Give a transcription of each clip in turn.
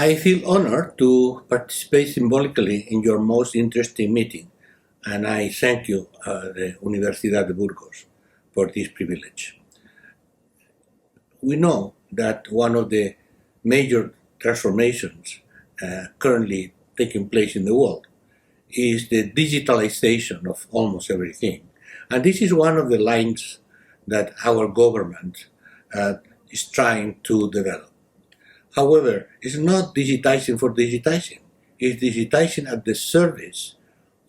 I feel honored to participate symbolically in your most interesting meeting, and I thank you, the Universidad de Burgos, for this privilege. We know that one of the major transformations currently taking place in the world is the digitalization of almost everything. And this is one of the lines that our government is trying to develop. However, it's not digitizing for digitizing. It's digitizing at the service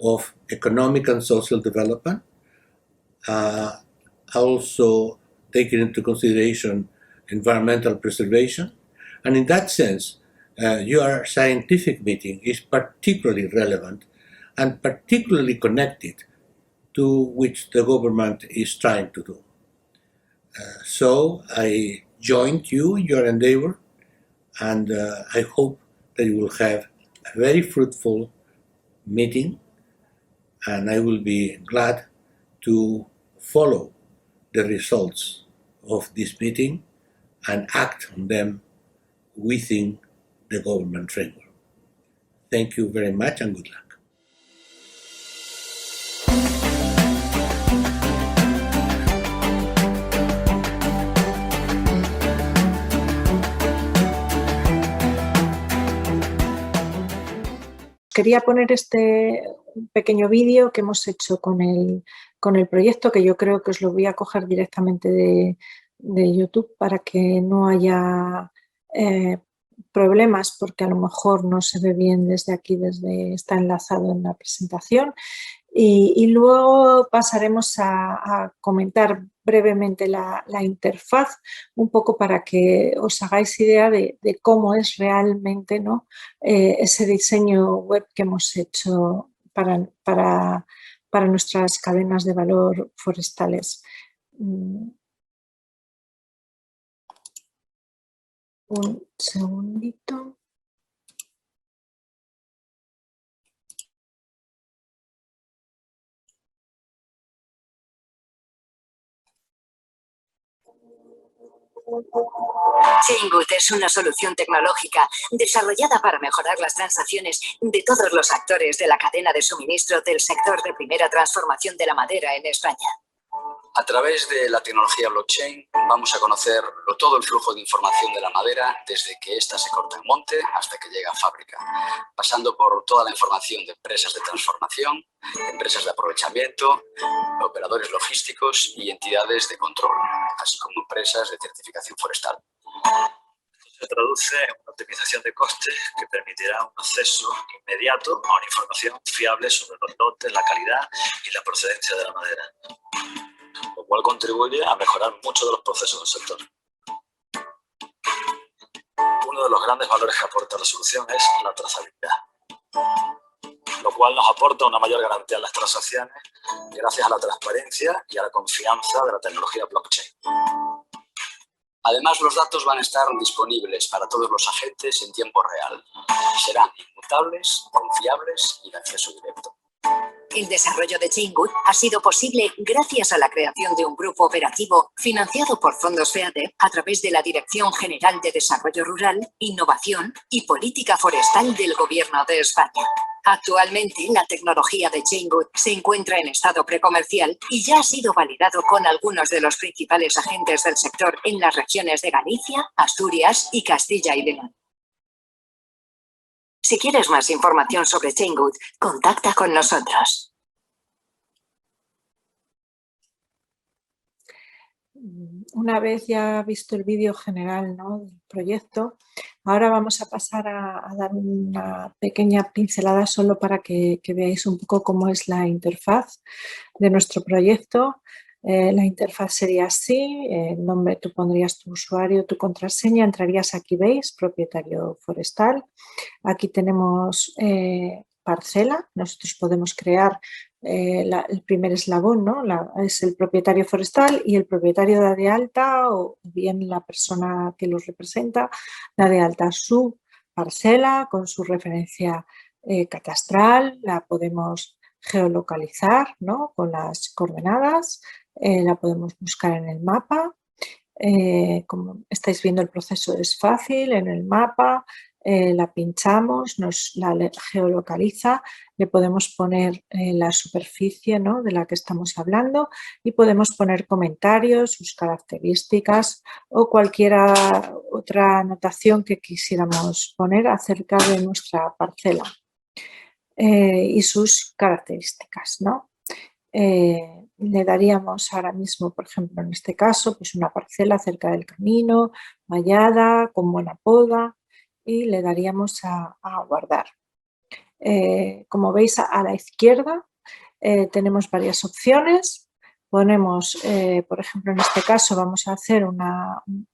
of economic and social development, also taking into consideration environmental preservation. And in that sense, your scientific meeting is particularly relevant and particularly connected to which the government is trying to do. So I joined you in your endeavor, and I hope that you will have a very fruitful meeting, and I will be glad to follow the results of this meeting and act on them within the government framework. Thank you very much and good luck. Quería poner este pequeño vídeo que hemos hecho con el proyecto, que yo creo que os lo voy a coger directamente de YouTube para que no haya problemas, porque a lo mejor no se ve bien desde aquí, está enlazado en la presentación. Y luego pasaremos a comentar brevemente la interfaz, un poco para que os hagáis idea de cómo es realmente, ¿no?, ese diseño web que hemos hecho para nuestras cadenas de valor forestales. Un segundito. Chaingood es una solución tecnológica desarrollada para mejorar las transacciones de todos los actores de la cadena de suministro del sector de primera transformación de la madera en España. A través de la tecnología blockchain vamos a conocer todo el flujo de información de la madera desde que ésta se corta en monte hasta que llega a fábrica, pasando por toda la información de empresas de transformación, empresas de aprovechamiento, operadores logísticos y entidades de control, así como empresas de certificación forestal. Se traduce en una optimización de costes que permitirá un acceso inmediato a una información fiable sobre los lotes, la calidad y la procedencia de la madera, lo cual contribuye a mejorar muchos de los procesos del sector. Uno de los grandes valores que aporta la solución es la trazabilidad, lo cual nos aporta una mayor garantía en las transacciones gracias a la transparencia y a la confianza de la tecnología blockchain. Además, los datos van a estar disponibles para todos los agentes en tiempo real. Serán inmutables, confiables y de acceso directo. El desarrollo de Chaingood ha sido posible gracias a la creación de un grupo operativo financiado por fondos FEADER a través de la Dirección General de Desarrollo Rural, Innovación y Política Forestal del Gobierno de España. Actualmente, la tecnología de Chaingood se encuentra en estado precomercial y ya ha sido validado con algunos de los principales agentes del sector en las regiones de Galicia, Asturias y Castilla y León. Si quieres más información sobre Chaingood, contacta con nosotros. Una vez ya visto el vídeo general, ¿no?, del proyecto, ahora vamos a pasar a dar una pequeña pincelada solo para que veáis un poco cómo es la interfaz de nuestro proyecto. La interfaz sería así: el nombre, tú pondrías tu usuario, tu contraseña, entrarías aquí, veis, propietario forestal. Aquí tenemos parcela, nosotros podemos crear el primer eslabón, ¿no?, es el propietario forestal, y el propietario da de alta, o bien la persona que los representa, da de alta su parcela con su referencia catastral, la podemos geolocalizar, ¿no?, con las coordenadas, la podemos buscar en el mapa. Como estáis viendo, el proceso es fácil en el mapa. la pinchamos, nos la geolocaliza, le podemos poner la superficie, ¿no?, de la que estamos hablando y podemos poner comentarios, sus características o cualquier otra anotación que quisiéramos poner acerca de nuestra parcela y sus características, ¿no? Le daríamos ahora mismo, por ejemplo, en este caso, pues una parcela cerca del camino, vallada, con buena poda, y le daríamos a guardar. Como veis, a la izquierda tenemos varias opciones. Ponemos, por ejemplo, en este caso vamos a hacer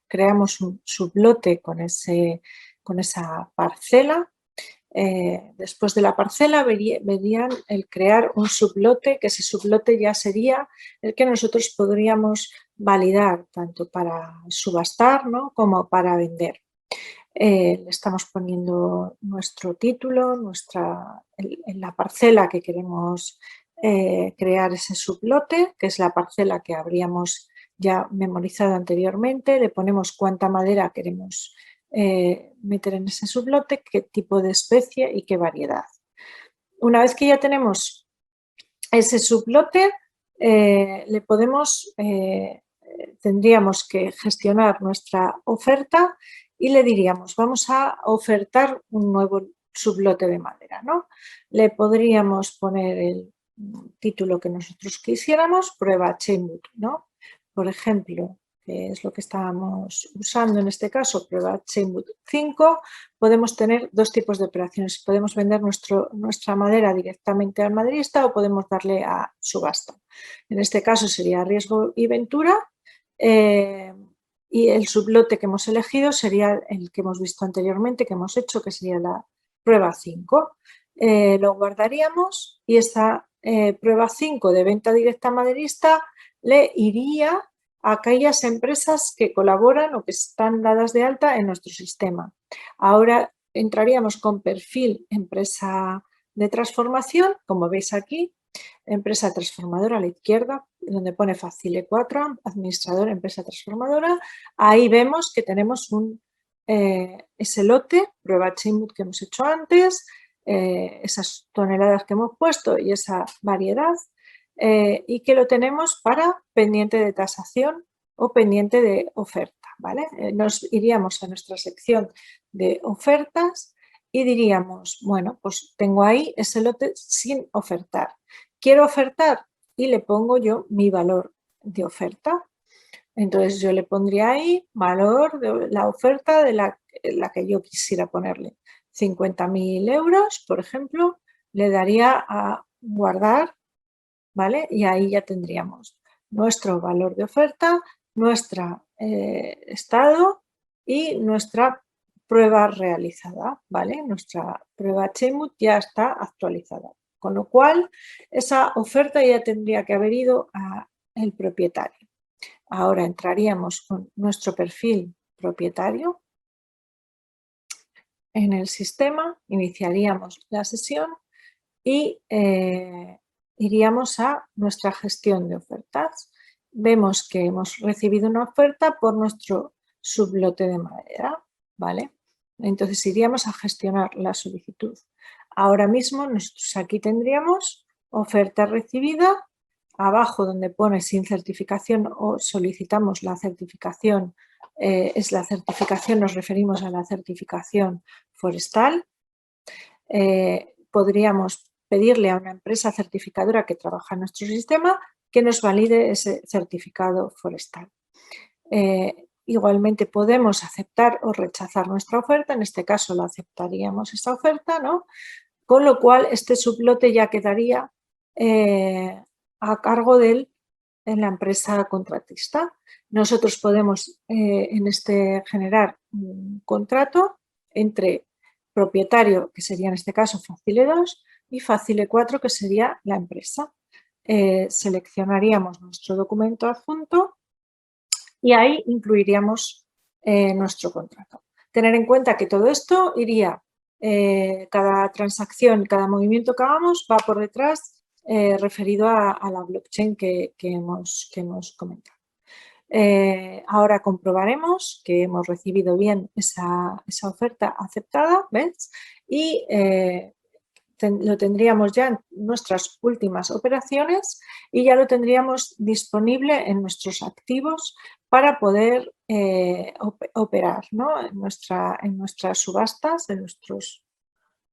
creamos un sublote con esa parcela. Después de la parcela verían el crear un sublote, que ese sublote ya sería el que nosotros podríamos validar tanto para subastar, ¿no?, como para vender. Le estamos poniendo nuestro título, en la parcela que queremos crear ese sublote, que es la parcela que habríamos ya memorizado anteriormente. Le ponemos cuánta madera queremos meter en ese sublote, qué tipo de especie y qué variedad. Una vez que ya tenemos ese sublote, tendríamos que gestionar nuestra oferta y le diríamos, vamos a ofertar un nuevo sublote de madera, ¿no? Le podríamos poner el título que nosotros quisiéramos, prueba Chainwood, ¿no? Por ejemplo, que es lo que estábamos usando en este caso, prueba Chainwood 5, podemos tener dos tipos de operaciones. Podemos vender nuestra madera directamente al maderista o podemos darle a subasta. En este caso sería riesgo y ventura y el sublote que hemos elegido sería el que hemos visto anteriormente, que hemos hecho, que sería la prueba 5. Lo guardaríamos y esta prueba 5 de venta directa a maderista le iría a aquellas empresas que colaboran o que están dadas de alta en nuestro sistema. Ahora entraríamos con perfil empresa de transformación, como veis aquí, empresa transformadora a la izquierda, donde pone FAFCYLE 4, administrador, empresa transformadora. Ahí vemos que tenemos ese lote, prueba Chainwood que hemos hecho antes, esas toneladas que hemos puesto y esa variedad. Y que lo tenemos para pendiente de tasación o pendiente de oferta, ¿vale? Nos iríamos a nuestra sección de ofertas y diríamos, bueno, pues tengo ahí ese lote sin ofertar. Quiero ofertar y le pongo yo mi valor de oferta. Entonces yo le pondría ahí valor de la oferta de la que yo quisiera ponerle. 50.000 euros, por ejemplo, le daría a guardar, ¿vale? Y ahí ya tendríamos nuestro valor de oferta, nuestro estado y nuestra prueba realizada, ¿vale? Nuestra prueba Chainwood ya está actualizada, con lo cual esa oferta ya tendría que haber ido al propietario. Ahora entraríamos con nuestro perfil propietario en el sistema, iniciaríamos la sesión y iríamos a nuestra gestión de ofertas. Vemos que hemos recibido una oferta por nuestro sublote de madera, ¿vale? Entonces iríamos a gestionar la solicitud. Ahora mismo nosotros aquí tendríamos oferta recibida, abajo donde pone sin certificación o solicitamos la certificación, es la certificación, nos referimos a la certificación forestal. Podríamos pedirle a una empresa certificadora que trabaja en nuestro sistema que nos valide ese certificado forestal. Igualmente podemos aceptar o rechazar nuestra oferta, en este caso la aceptaríamos esta oferta, ¿no? Con lo cual este sublote ya quedaría a cargo de la empresa contratista. Nosotros podemos generar un contrato entre propietario, que sería en este caso FAFCYLE 2, y FAFCYLE 4, que sería la empresa. Seleccionaríamos nuestro documento adjunto y ahí incluiríamos nuestro contrato. Tener en cuenta que todo esto iría, cada transacción, cada movimiento que hagamos va por detrás referido a la blockchain que hemos comentado. Ahora comprobaremos que hemos recibido bien esa oferta aceptada, ¿ves? Y lo tendríamos ya en nuestras últimas operaciones y ya lo tendríamos disponible en nuestros activos para poder operar, ¿no? en nuestras subastas, en nuestros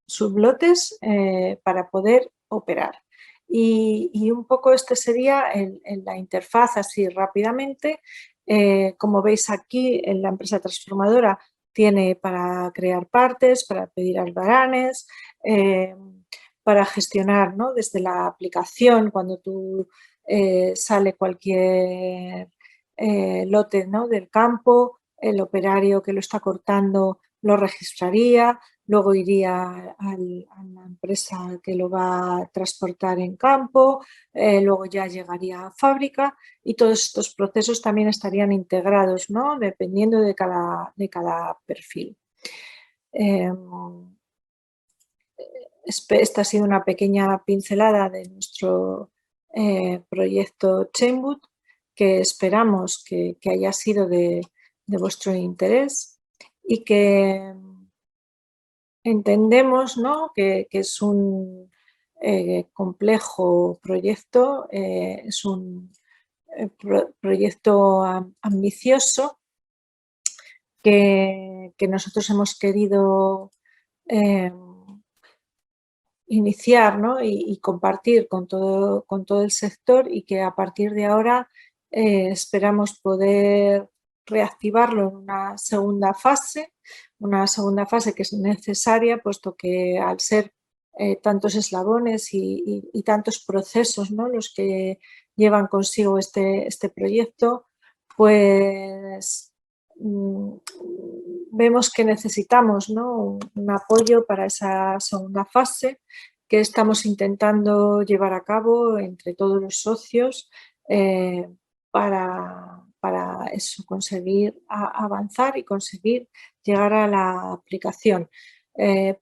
sublotes para poder operar. Y un poco este sería la interfaz así rápidamente. Como veis aquí, en la empresa transformadora tiene para crear partes, para pedir albaranes, para gestionar, ¿no? Desde la aplicación, cuando tú sale cualquier lote, ¿no? del campo, el operario que lo está cortando lo registraría, luego iría a la empresa que lo va a transportar en campo, luego ya llegaría a fábrica y todos estos procesos también estarían integrados, ¿no? Dependiendo de cada perfil. Esta ha sido una pequeña pincelada de nuestro proyecto Chainboot, que esperamos que haya sido de vuestro interés y que entendemos, ¿no? que es un complejo proyecto, es un proyecto ambicioso que nosotros hemos querido iniciar, ¿no? y compartir con todo el sector y que a partir de ahora esperamos poder reactivarlo en una segunda fase que es necesaria, puesto que al ser tantos eslabones y tantos procesos, ¿no? los que llevan consigo este proyecto, pues vemos que necesitamos, ¿no? un apoyo para esa segunda fase que estamos intentando llevar a cabo entre todos los socios para eso, conseguir avanzar y conseguir llegar a la aplicación.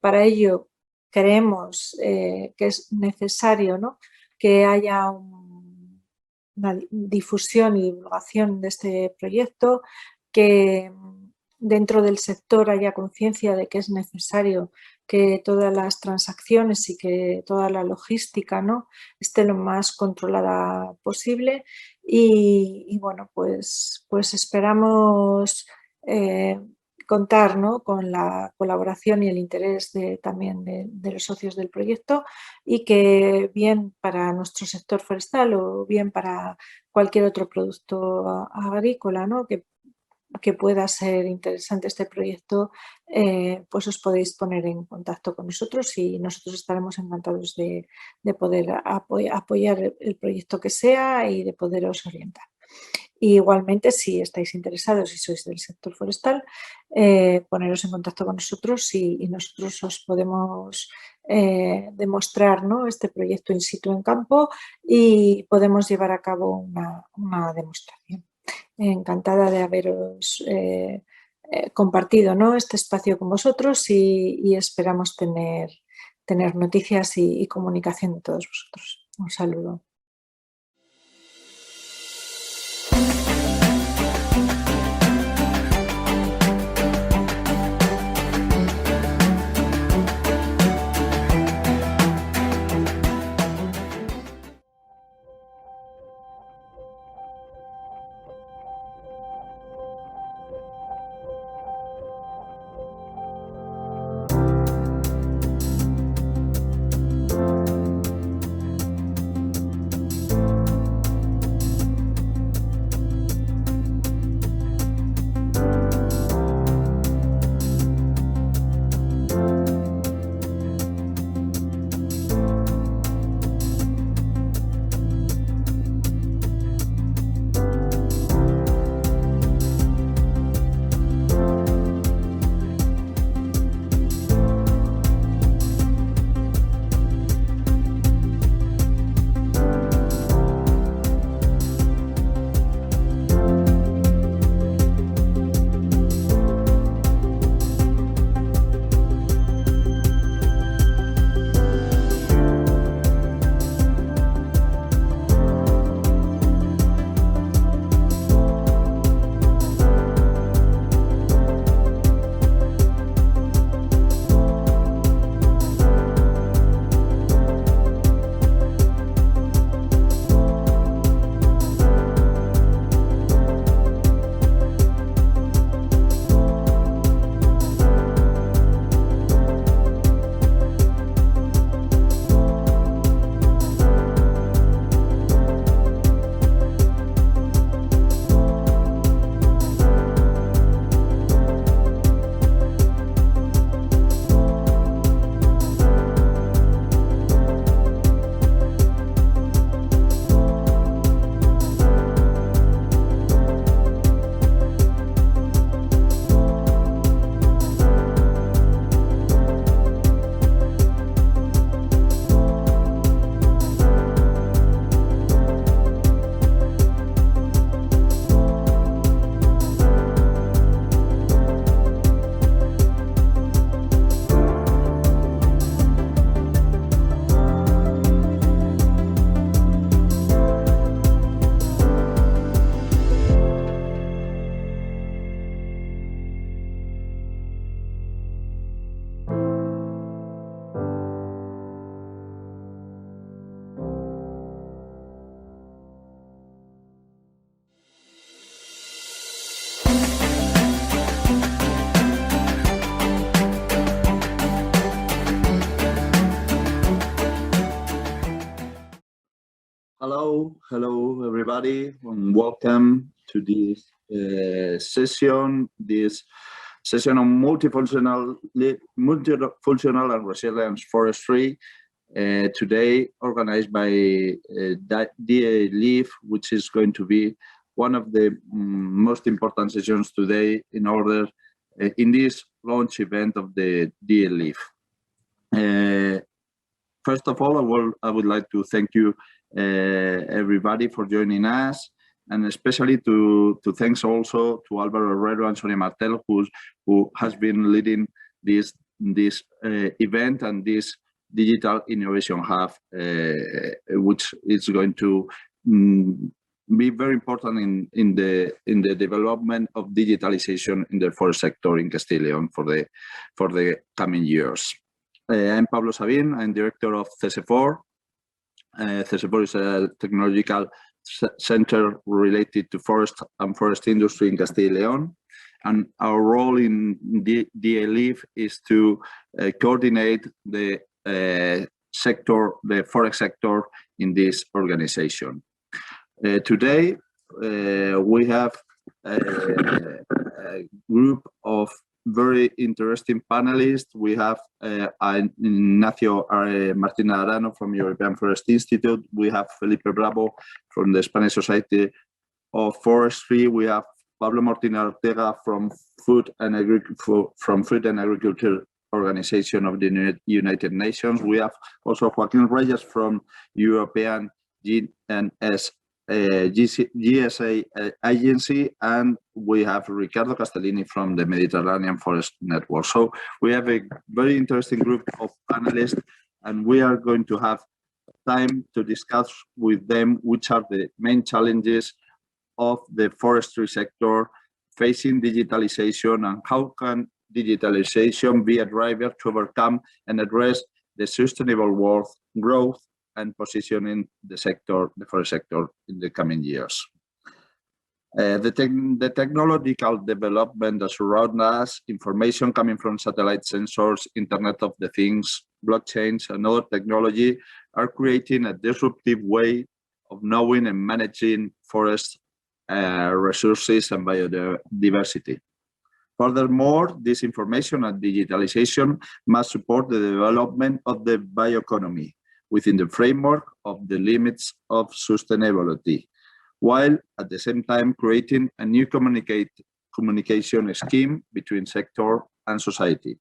Para ello creemos que es necesario, ¿no? que haya una difusión y divulgación de este proyecto, que dentro del sector haya conciencia de que es necesario que todas las transacciones y que toda la logística, ¿no? esté lo más controlada posible y bueno, pues esperamos contar, ¿no? con la colaboración y el interés también de los socios del proyecto y que bien para nuestro sector forestal o bien para cualquier otro producto agrícola, ¿no? que pueda ser interesante este proyecto, pues os podéis poner en contacto con nosotros y nosotros estaremos encantados de poder apoyar el proyecto que sea y de poderos orientar. Y igualmente, si estáis interesados y sois del sector forestal, poneros en contacto con nosotros y nosotros os podemos demostrar, ¿no? este proyecto in situ en campo y podemos llevar a cabo una demostración. Encantada de haberos compartido, ¿no? este espacio con vosotros y esperamos tener noticias y comunicación de todos vosotros. Un saludo. Hello everybody, and welcome to this session on multifunctional and resilience forestry. Today, organized by DIH-LEAF, which is going to be one of the most important sessions today in this launch event of the DIH-LEAF. First of all, I would like to thank you everybody for joining us, and especially to thanks also to Álvaro Herrero and Sonia Martel, who has been leading this event and this digital innovation hub, which is going to be very important in the development of digitalization in the forest sector in Castile for the coming years. I'm Pablo Sabín. I'm director of Cesefor. Cesefor is a technological center related to forest and forest industry in Castile and León. And our role in DIH-LEAF is to coordinate the forest sector in this organization. Today, we have a group of very interesting panelists. We have Inazio Martín-Ortega from European Forest Institute. We have Felipe Bravo from the Spanish Society of Forestry. We have Pablo Martín-Ortega from Food and Agriculture Organization of the United Nations. We have also Joaquín Reyes from European GNSS GSA agency, and we have Riccardo Castellini from the Mediterranean Forest Network. So we have a very interesting group of panelists, and we are going to have time to discuss with them which are the main challenges of the forestry sector facing digitalization, and how can digitalization be a driver to overcome and address the sustainable growth and positioning the forest sector in the coming years. The technological development that surrounds us, information coming from satellite sensors, Internet of the Things, blockchains, and other technology are creating a disruptive way of knowing and managing forest resources and biodiversity. Furthermore, this information and digitalization must support the development of the bioeconomy within the framework of the limits of sustainability, while at the same time creating a new communication scheme between sector and society.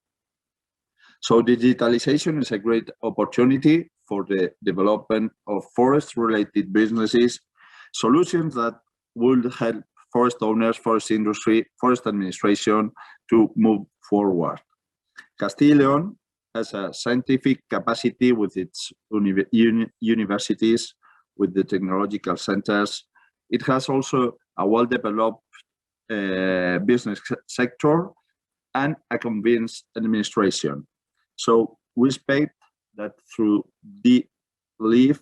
So digitalization is a great opportunity for the development of forest-related businesses, solutions that will help forest owners, forest industry, forest administration to move forward. Castile and León has a scientific capacity with its universities, with the technological centers. It has also a well-developed business sector and a convinced administration. So we expect that through DIH-LEAF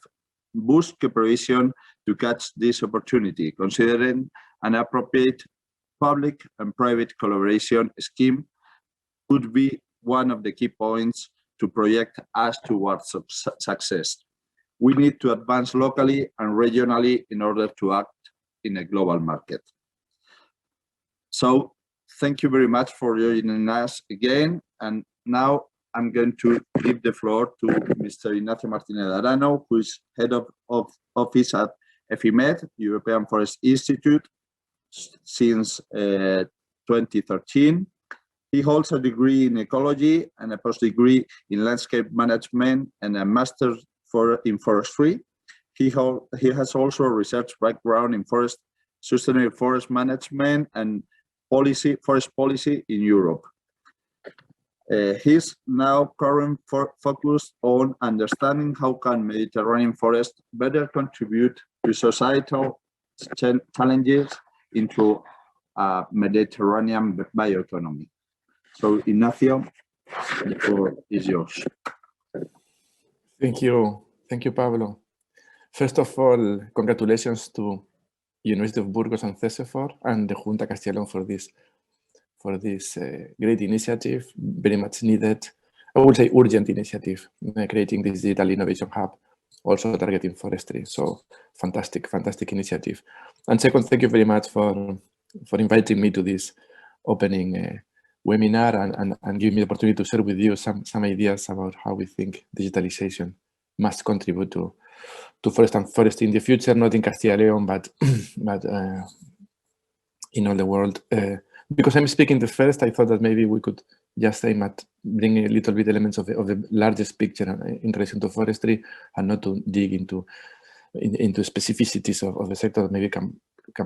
boost cooperation to catch this opportunity, considering an appropriate public and private collaboration scheme could be one of the key points to project us towards success. We need to advance locally and regionally in order to act in a global market. So thank you very much for joining us again. And now I'm going to give the floor to Mr. Inazio Martínez-Arano, who is head of office at FIMED, European Forest Institute, since 2013. He holds a degree in ecology and a post-degree in landscape management and a master's in forestry. He has also a research background in sustainable forest management and forest policy in Europe. He's now currently focused on understanding how can Mediterranean forests better contribute to societal challenges into a Mediterranean bioeconomy. So, Inazio, the floor is yours. Thank you, Pablo. First of all, congratulations to University of Burgos and Cesefor and the Junta Castilla for this great initiative, very much needed. I would say urgent initiative, creating this digital innovation hub also targeting forestry. So fantastic, fantastic initiative. And second, thank you very much for inviting me to this opening webinar and giving me the opportunity to share with you some ideas about how we think digitalization must contribute to forest and forestry in the future, not in Castilla León, but in all the world. Because I'm speaking the first, I thought that maybe we could just aim at bringing a little bit elements of the largest picture in relation to forestry, and not to dig into specificities of the sector that maybe come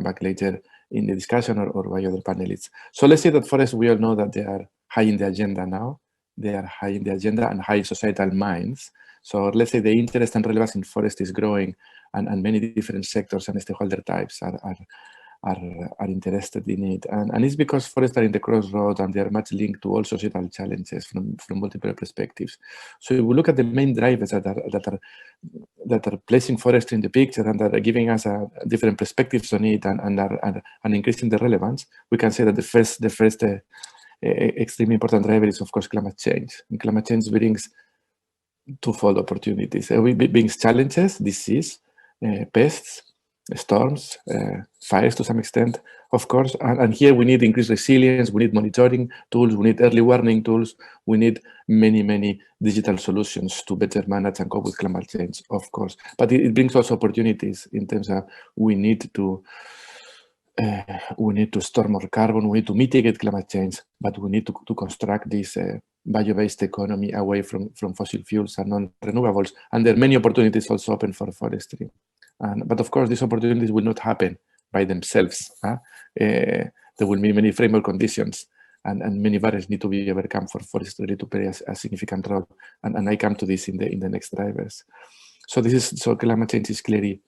back later in the discussion or by other panelists. So let's say that forests, we all know that they are high in the agenda now. They are high in the agenda and high in societal minds. So let's say the interest and relevance in forest is growing, and many different sectors and stakeholder types are interested in it. And it's because forests are in the crossroads, and they are much linked to all societal challenges from multiple perspectives. So if we look at the main drivers that are placing forestry in the picture and that are giving us different perspectives on it and are increasing the relevance, we can say that the first extremely important driver is, of course, climate change. And climate change brings twofold opportunities. It brings challenges, disease, pests, storms, fires to some extent, of course. And here we need increased resilience, we need monitoring tools, we need early warning tools, we need many digital solutions to better manage and cope with climate change, of course. But it brings also opportunities in terms of we need to store more carbon, we need to mitigate climate change, but we need to construct this bio-based economy away from fossil fuels and non-renewables. And there are many opportunities also open for forestry. But of course, these opportunities will not happen by themselves. There will be many framework conditions, and many barriers need to be overcome for forestry to play a significant role. And I come to this in the next drivers. So climate change is clearly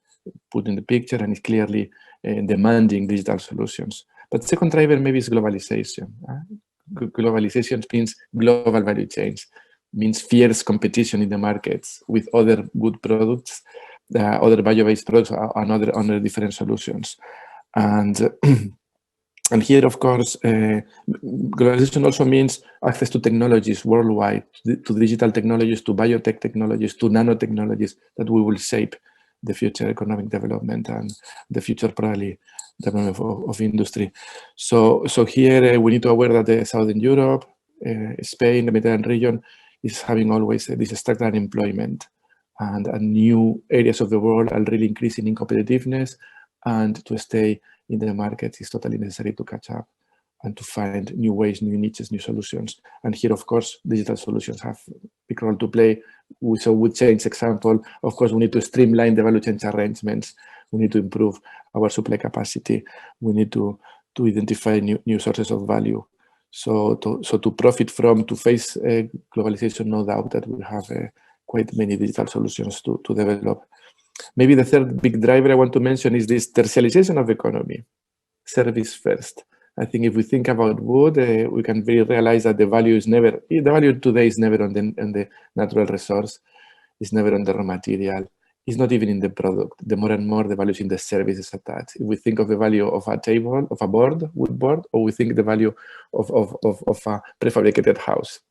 put in the picture and is clearly demanding digital solutions. But second driver maybe is globalization. Globalization means global value chains, means fierce competition in the markets with other good products, other bio-based products and other different solutions. And here, of course, globalization also means access to technologies worldwide, to digital technologies, to biotech technologies, to nanotechnologies that we will shape the future economic development and the future probably development of industry. So here we need to aware that Southern Europe, Spain, the Mediterranean region is having always this structural unemployment, and new areas of the world are really increasing in competitiveness, and to stay in the market is totally necessary to catch up and to find new ways, new niches, new solutions. And here, of course, digital solutions have a big role to play. So with change example, of course, we need to streamline the value chain arrangements. We need to improve our supply capacity. We need to identify new sources of value. So to profit from, to face globalization, no doubt that we have quite many digital solutions to develop. Maybe the third big driver I want to mention is this tertialization of economy, service first. I think if we think about wood, we can really realize that the value today is never on the natural resource, it's never on the raw material, it's not even in the product. The more and more the value is in the services attached. If we think of the value of a table, of a board, wood board, or we think the value of a prefabricated house.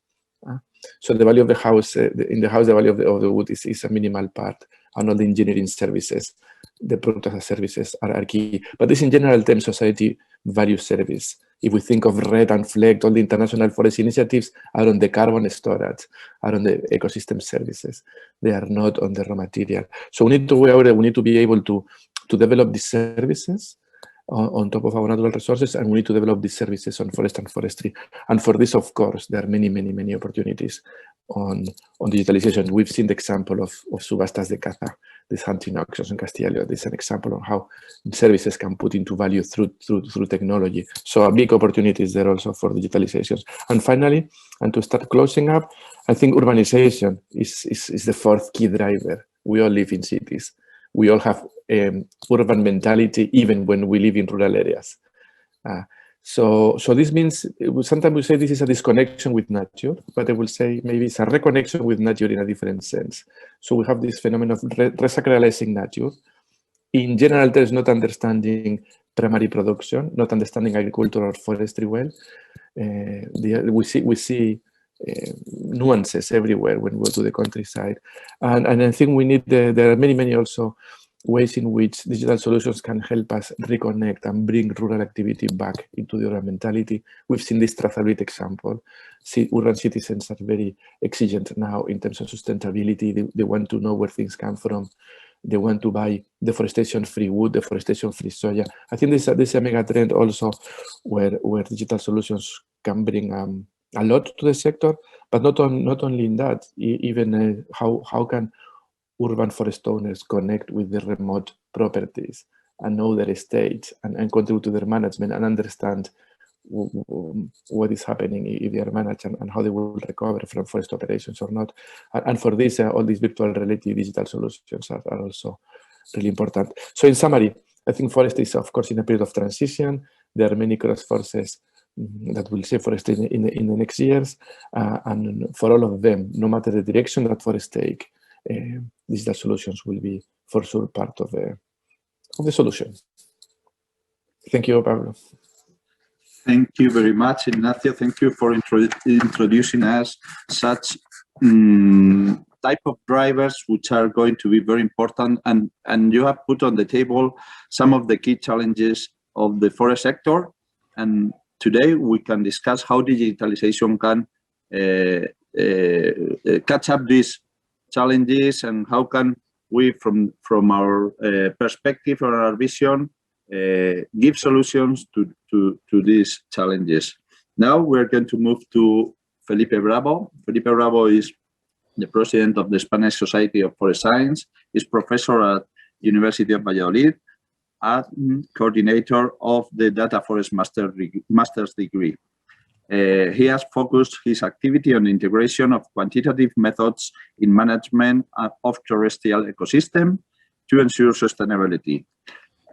So the value of the house, in the house, the value of the wood is a minimal part, and all the engineering services, the product as a services are key. But this in general terms, society values service. If we think of RED and FLECT, all the international forest initiatives are on the carbon storage, are on the ecosystem services. They are not on the raw material. So we need to be able to develop these services on top of our natural resources, and we need to develop these services on forest and forestry. And for this, of course, there are many opportunities on digitalization. We've seen the example of subastas de caza, these hunting auctions in Castilla. This is an example of how services can put into value through technology. So a big opportunity is there also for digitalization. And finally, and to start closing up, I think urbanization is the fourth key driver. We all live in cities. We all have urban mentality, even when we live in rural areas. So this means, sometimes we say this is a disconnection with nature, but I will say maybe it's a reconnection with nature in a different sense. So we have this phenomenon of resacralizing nature. In general, there's not understanding primary production, not understanding agriculture or forestry well. We see nuances everywhere when we go to the countryside. And I think we need, there are many also ways in which digital solutions can help us reconnect and bring rural activity back into the urban mentality. We've seen this traceability example. Urban citizens are very exigent now in terms of sustainability. They want to know where things come from. They want to buy deforestation-free wood, deforestation-free soya. I think this is a mega trend also where digital solutions can bring a lot to the sector, but not only in that, even how can urban forest owners connect with the remote properties and know their estates and contribute to their management and understand what is happening if they are managed and how they will recover from forest operations or not. And for this, all these virtual reality digital solutions are also really important. So in summary, I think forestry is, of course, in a period of transition. There are many cross forces that will shape forestry in the next years. And for all of them, no matter the direction that forests take, digital solutions will be for sure part of the solution. Thank you, Pablo. Thank you very much, Inazio. Thank you for introducing us such type of drivers which are going to be very important. And you have put on the table some of the key challenges of the forest sector. And today we can discuss how digitalization can catch up these challenges and how can we, from our perspective or our vision, give solutions to these challenges. Now we're going to move to Felipe Bravo. Felipe Bravo is the president of the Spanish Society of Forest Science, is professor at University of Valladolid, and coordinator of the Data Forest Master's degree. He has focused his activity on the integration of quantitative methods in management of terrestrial ecosystem to ensure sustainability.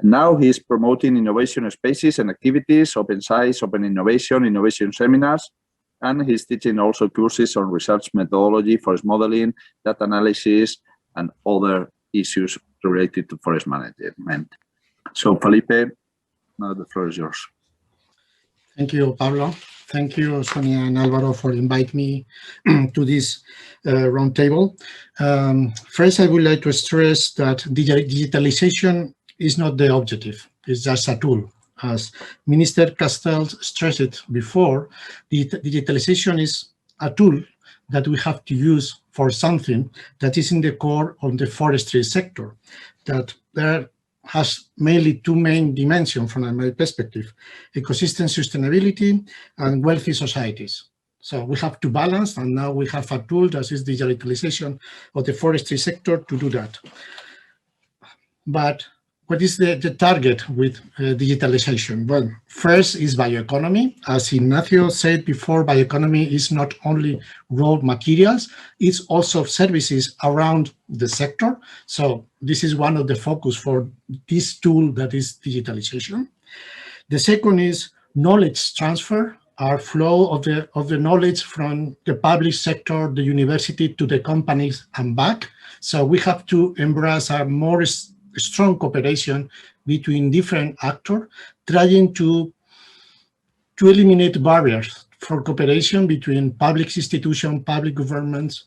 Now he is promoting innovation spaces and activities, open science, open innovation seminars, and he's teaching also courses on research methodology, forest modeling, data analysis, and other issues related to forest management. So Felipe, now the floor is yours. Thank you, Pablo. Thank you, Sonia and Alvaro, for inviting me to this roundtable. First, I would like to stress that digitalization is not the objective, it's just a tool. As Minister Castells stressed it before, digitalization is a tool that we have to use for something that is in the core of the forestry sector, that there has mainly two main dimensions from my perspective: ecosystem sustainability and wealthy societies. So we have to balance, and now we have a tool that is digitalization of the forestry sector to do that. But what is the target with digitalization? Well, first is bioeconomy. As Inazio said before, bioeconomy is not only raw materials, it's also services around the sector. So this is one of the focus for this tool that is digitalization. The second is knowledge transfer, our flow of the knowledge from the public sector, the university to the companies and back. So we have to embrace a more strong cooperation between different actors, trying to eliminate barriers for cooperation between public institutions, public governments,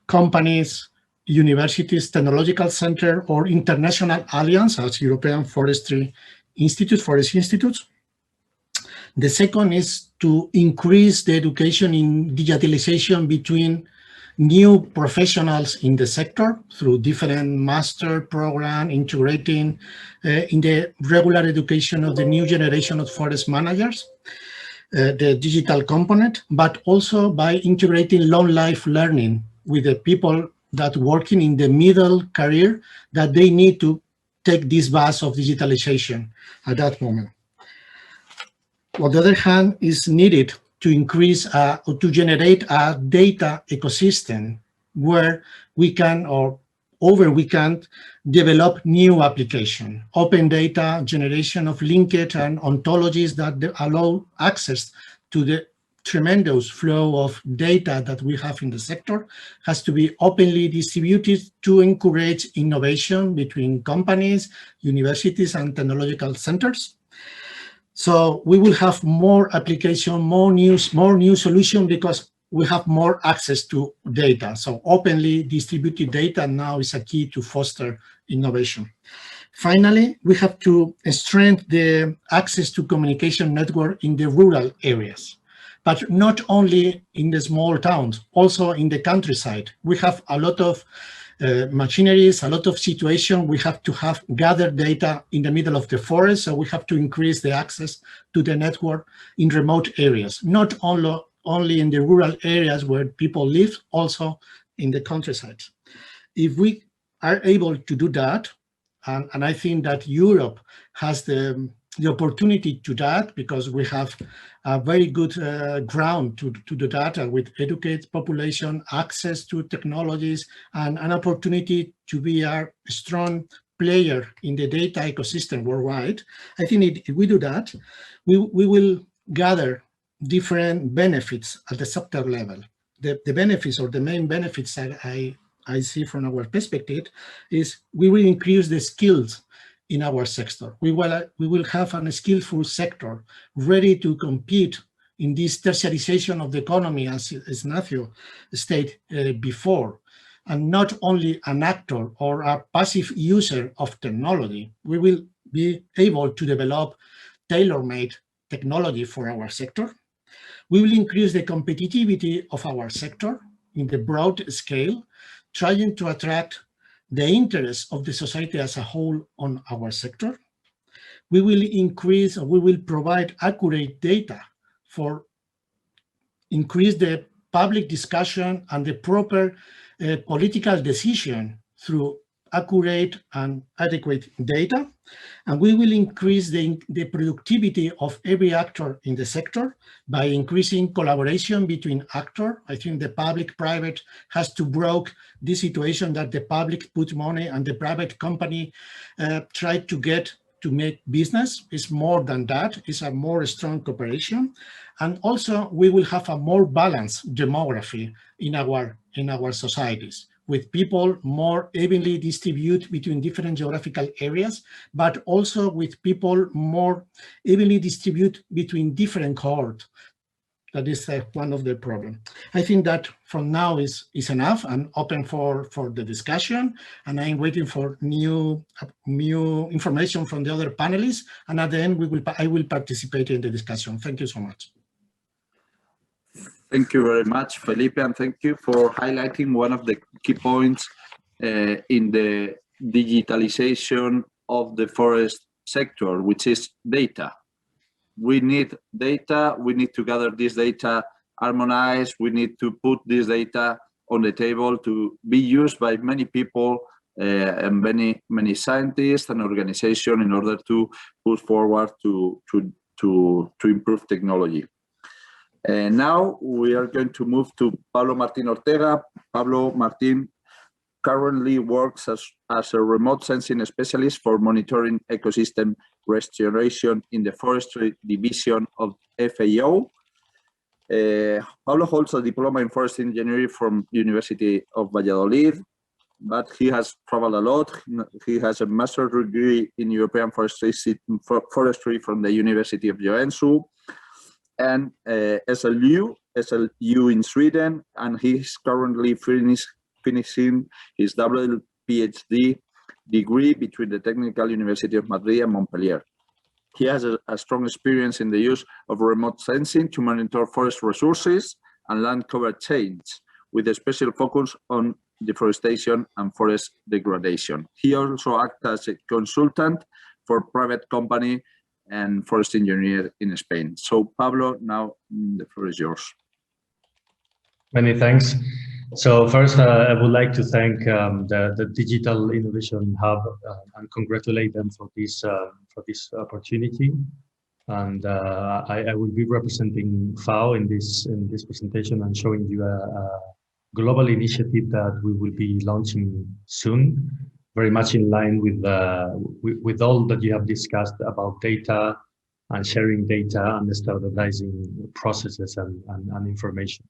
companies, universities, technological center, or international alliance as European Forestry Institute, Forest Institutes. The second is to increase the education in digitalization between new professionals in the sector through different master program, integrating in the regular education of the new generation of forest managers, the digital component, but also by integrating long life learning with the people that working in the middle career, that they need to take this bus of digitalization at that moment. On the other hand, is needed to increase or to generate a data ecosystem where we can develop new application, open data generation of linkage and ontologies that allow access to the tremendous flow of data that we have in the sector, has to be openly distributed to encourage innovation between companies, universities, and technological centers. So we will have more application, more new solution, because we have more access to data. So openly distributed data now is a key to foster innovation. Finally, we have to strengthen the access to communication network in the rural areas, but not only in the small towns, also in the countryside. We have a lot of machineries, a lot of situation. We have to gather data in the middle of the forest, so we have to increase the access to the network in remote areas, not only in the rural areas where people live, also in the countryside. If we are able to do that, and I think that Europe has the opportunity to that, because we have a very good ground to do that with educated population, access to technologies, and an opportunity to be a strong player in the data ecosystem worldwide. I think if we do that, we will gather different benefits at the sector level. The benefits, or the main benefits that I see from our perspective, is we will increase the skills in our sector. We will have a skillful sector ready to compete in this tertiarization of the economy, as Inazio stated before, and not only an actor or a passive user of technology. We will be able to develop tailor-made technology for our sector. We will increase the competitivity of our sector in the broad scale, trying to attract the interest of the society as a whole on our sector. We will increase, or we will provide accurate data for increase the public discussion and the proper political decision through accurate and adequate data. And we will increase the productivity of every actor in the sector by increasing collaboration between actors. I think the public-private has to break this situation that the public put money and the private company try to get to make business. It's more than that. It's a more strong cooperation. And also we will have a more balanced demography in our societies, with people more evenly distributed between different geographical areas, but also with people more evenly distributed between different cohorts. That is one of the problems. I think that from now is enough. I'm open for the discussion, and I'm waiting for new information from the other panelists. And at the end, I will participate in the discussion. Thank you so much. Thank you very much, Felipe, and thank you for highlighting one of the key points in the digitalization of the forest sector, which is data. We need data. We need to gather this data harmonized. We need to put this data on the table to be used by many people and many scientists and organizations in order to push forward to improve technology. And now we are going to move to Pablo Martín-Ortega. Pablo Martín currently works as a remote sensing specialist for monitoring ecosystem restoration in the Forestry division of FAO. Pablo holds a diploma in forest engineering from University of Valladolid, but he has traveled a lot. He has a master's degree in European forestry from the University of Joensuu, and SLU in Sweden, and he's currently finishing his double PhD degree between the Technical University of Madrid and Montpellier. He has a strong experience in the use of remote sensing to monitor forest resources and land cover change, with a special focus on deforestation and forest degradation. He also acts as a consultant for private company and forest engineer in Spain. So Pablo, now the floor is yours. Many thanks. So first, I would like to thank the Digital Innovation Hub and congratulate them for this opportunity. And I will be representing FAO in this presentation and showing you a global initiative that we will be launching soon, very much in line with all that you have discussed about data and sharing data and standardizing processes and information.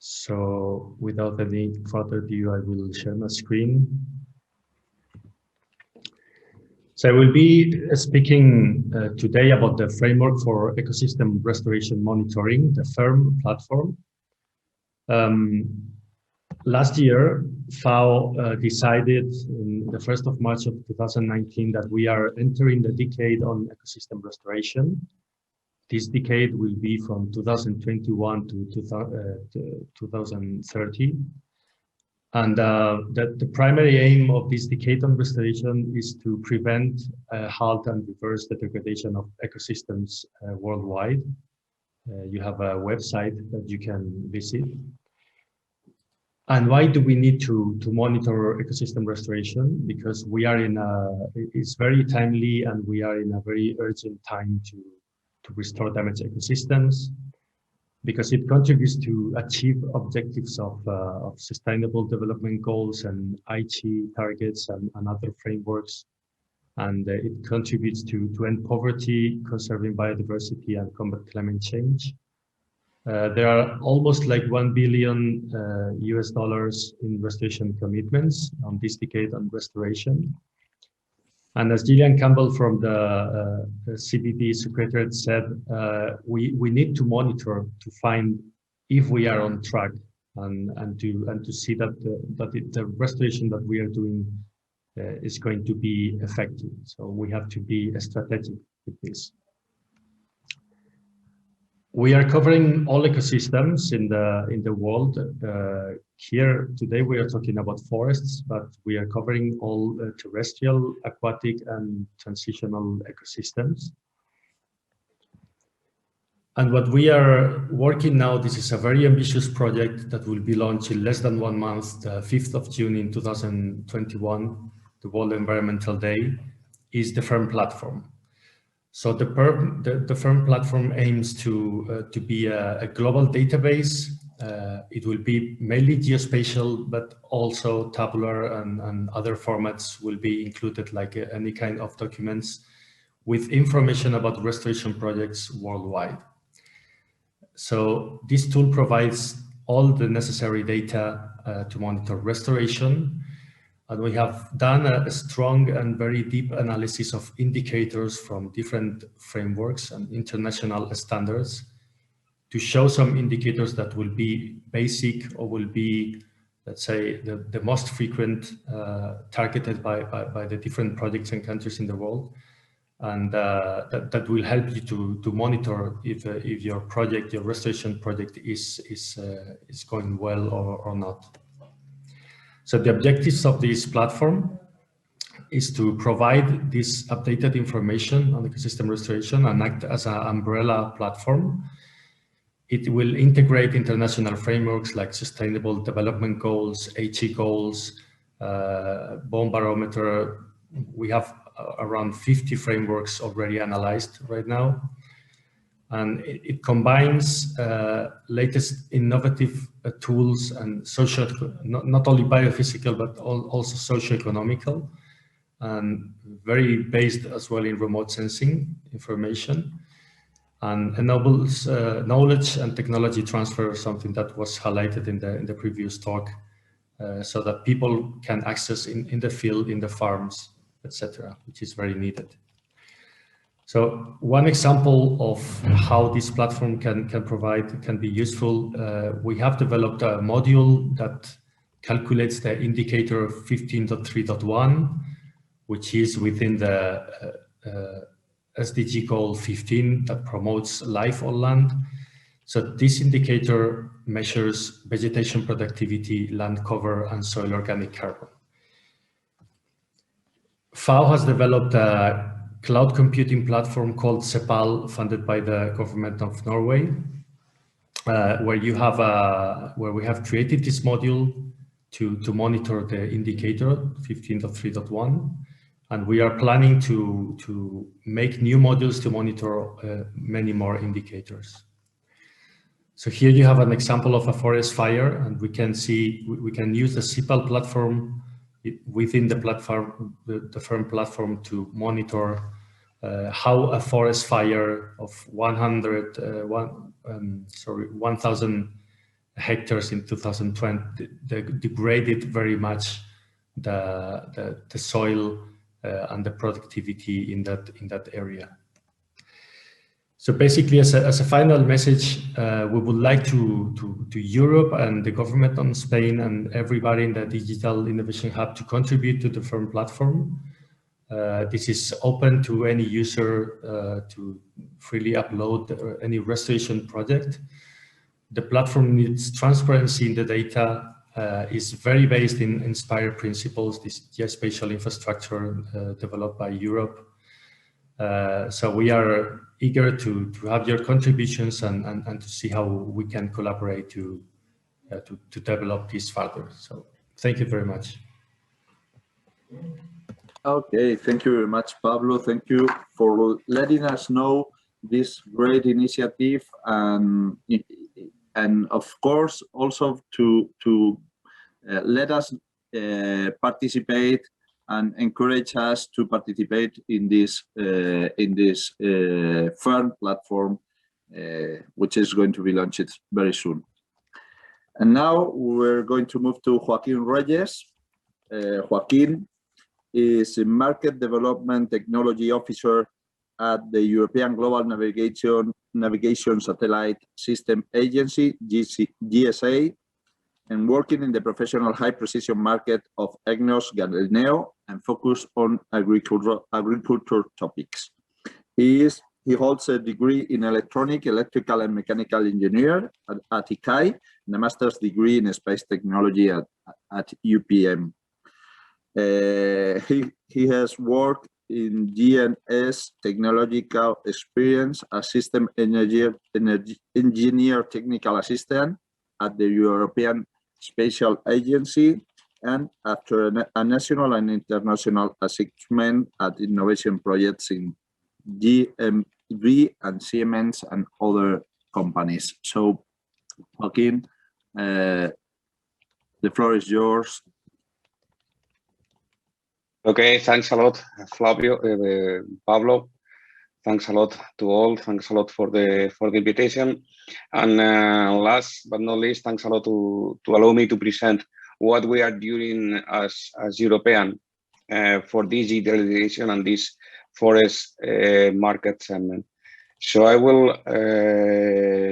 So without any further ado, I will share my screen. So I will be speaking today about the framework for ecosystem restoration monitoring, the FIRM platform. Last year, FAO decided on the 1st of March of 2019 that we are entering the decade on ecosystem restoration. This decade will be from 2021 to 2030. And the primary aim of this decade on restoration is to prevent, halt, and reverse the degradation of ecosystems worldwide. You have a website that you can visit. And why do we need to monitor ecosystem restoration? Because we are in it's very timely, and we are in a very urgent time to restore damaged ecosystems, because it contributes to achieve objectives of sustainable development goals and Aichi targets and other frameworks. And it contributes to end poverty, conserving biodiversity, and combat climate change. There are almost like $1 billion US in restoration commitments on this decade on restoration. And as Gillian Campbell from the CBP Secretariat said, we need to monitor to find if we are on track and to see that the restoration that we are doing is going to be effective. So we have to be strategic with this. We are covering all ecosystems in the world. Here today we are talking about forests, but we are covering all terrestrial, aquatic, and transitional ecosystems. And what we are working now, this is a very ambitious project that will be launched in less than 1 month, the 5th of June in 2021, the World Environmental Day, is the FERM platform. So the FERM platform aims to be a global database. It will be mainly geospatial, but also tabular and other formats will be included, like any kind of documents with information about restoration projects worldwide. So this tool provides all the necessary data to monitor restoration. And we have done a strong and very deep analysis of indicators from different frameworks and international standards to show some indicators that will be basic or will be, let's say, the most frequent targeted by the different projects and countries in the world. And that will help you to monitor if your project, your restoration project is going well or not. So the objectives of this platform is to provide this updated information on ecosystem restoration and act as an umbrella platform. It will integrate international frameworks like Sustainable Development Goals, HE goals, bone barometer. We have around 50 frameworks already analyzed right now. And it combines latest innovative tools and social, not only biophysical, but also socio-economical, and very based as well in remote sensing information, and enables knowledge and technology transfer, something that was highlighted in the previous talk, so that people can access in the field, in the farms, etc., which is very needed. So one example of how this platform can be useful, we have developed a module that calculates the indicator 15.3.1, which is within the SDG goal 15 that promotes life on land. So this indicator measures vegetation productivity, land cover, and soil organic carbon. FAO has developed a cloud computing platform called CEPAL, funded by the government of Norway, where we have created this module to monitor the indicator 15.3.1, and we are planning to make new modules to monitor many more indicators. So here you have an example of a forest fire, and we can use the CEPAL platform within the platform, the FERM platform, to monitor how a forest fire of 1,000 hectares in 2020 degraded very much the soil and the productivity in that area. So basically, as a final message, we would like to Europe and the government on Spain and everybody in the Digital Innovation Hub to contribute to the firm platform. This is open to any user to freely upload any restoration project. The platform needs transparency in the data, is very based in inspired principles, this geospatial infrastructure developed by Europe. So we are eager to have your contributions and to see how we can collaborate to develop this further. So thank you very much. Okay, thank you very much, Pablo. Thank you for letting us know this great initiative, and of course also to let us participate and encourage us to participate in this firm platform, which is going to be launched very soon. And now we're going to move to Joaquín Reyes. Joaquín is a Market Development Technology Officer at the European Global Navigation Satellite System Agency, GSA, and working in the professional high precision market of EGNOS Galileo and focus on agriculture topics. He holds a degree in electronic, electrical and mechanical engineer at ICAI and a master's degree in space technology at UPM. He has worked in GNSS technological experience as system engineer technical assistant at the European Spatial Agency, and after a national and international assessment at innovation projects in GMV and Siemens and other companies. So, Joaquín, the floor is yours. Okay, thanks a lot, Flavio, Pablo. Thanks a lot to all. Thanks a lot for the invitation. And last but not least, thanks a lot to allow me to present what we are doing as European for digitalization and this forest market segment. So I will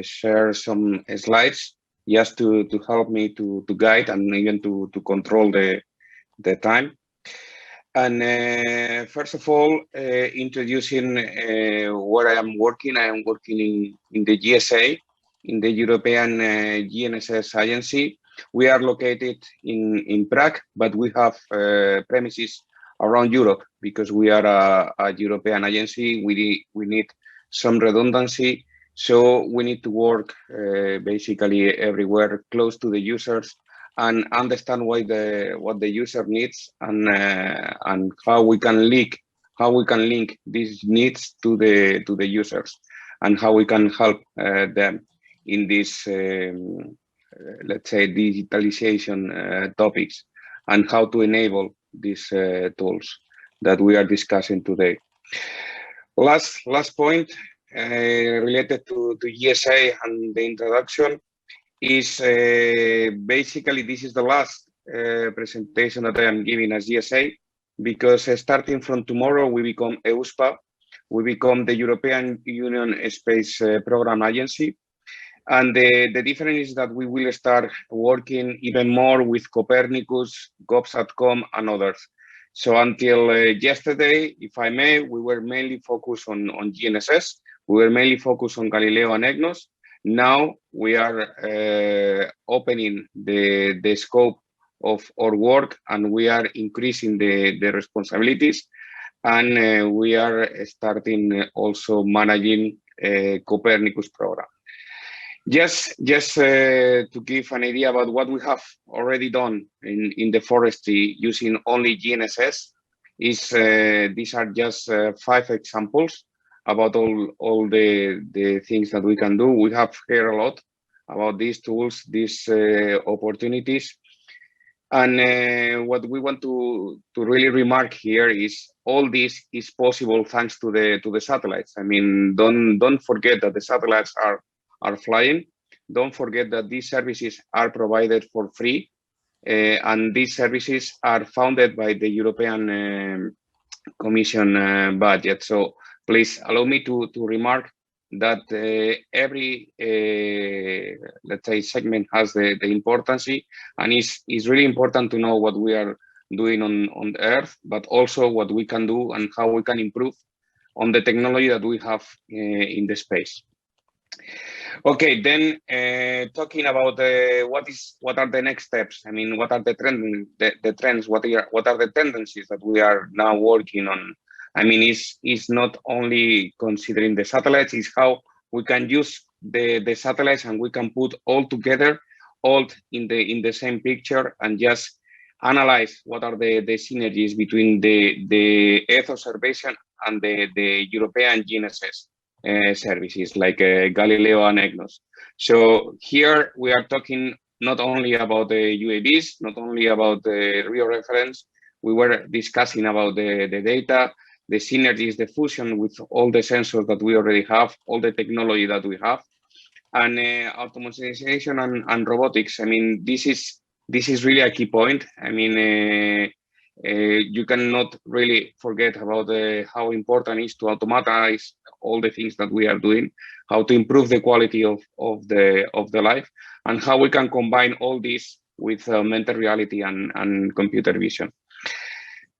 share some slides just to help me to guide and even to control the time. And first of all, introducing where I am working. I am working in the GSA, in the European GNSS agency. We are located in Prague, but we have premises around Europe because we are a European agency. We need some redundancy, so we need to work basically everywhere close to the users and understand what the user needs and how we can link these needs to the users and how we can help them in this let's say digitalization topics and how to enable these tools that we are discussing today. Last point related to GSA and the introduction is basically this is the last presentation that I am giving as GSA, because starting from tomorrow we become EUSPA, we become the European Union Space Program Agency, and the difference is that we will start working even more with Copernicus, GovSatcom and others. So until yesterday, if I may, we were mainly focused on GNSS, we were mainly focused on Galileo and EGNOS. Now we are opening the scope of our work, and we are increasing the responsibilities, and we are starting also managing a Copernicus program. Just to give an idea about what we have already done in the forestry using only GNSS, is these are just 5 examples about all the things that we can do. We have heard a lot about these tools, these opportunities. And what we want to really remark here is all this is possible thanks to the satellites. I mean, don't forget that the satellites are flying. Don't forget that these services are provided for free, and these services are funded by the European Commission budget. So please allow me to remark that every, let's say, segment has the importance, and it's really important to know what we are doing on the Earth, but also what we can do and how we can improve on the technology that we have in the space. Okay, then talking about what are the next steps? I mean, what are the trends? What are the tendencies that we are now working on? I mean, it's not only considering the satellites, it's how we can use the satellites and we can put all together, all in the same picture, and just analyze what are the synergies between the Earth observation and the European GNSS services like Galileo and EGNOS. So here we are talking not only about the UAVs, not only about the real reference, we were discussing about the data, the synergies, the fusion with all the sensors that we already have, all the technology that we have, and automation and robotics. I mean, this is really a key point. I mean, you cannot really forget about how important it is to automatize all the things that we are doing, how to improve the quality of the life, and how we can combine all this with augmented reality and computer vision.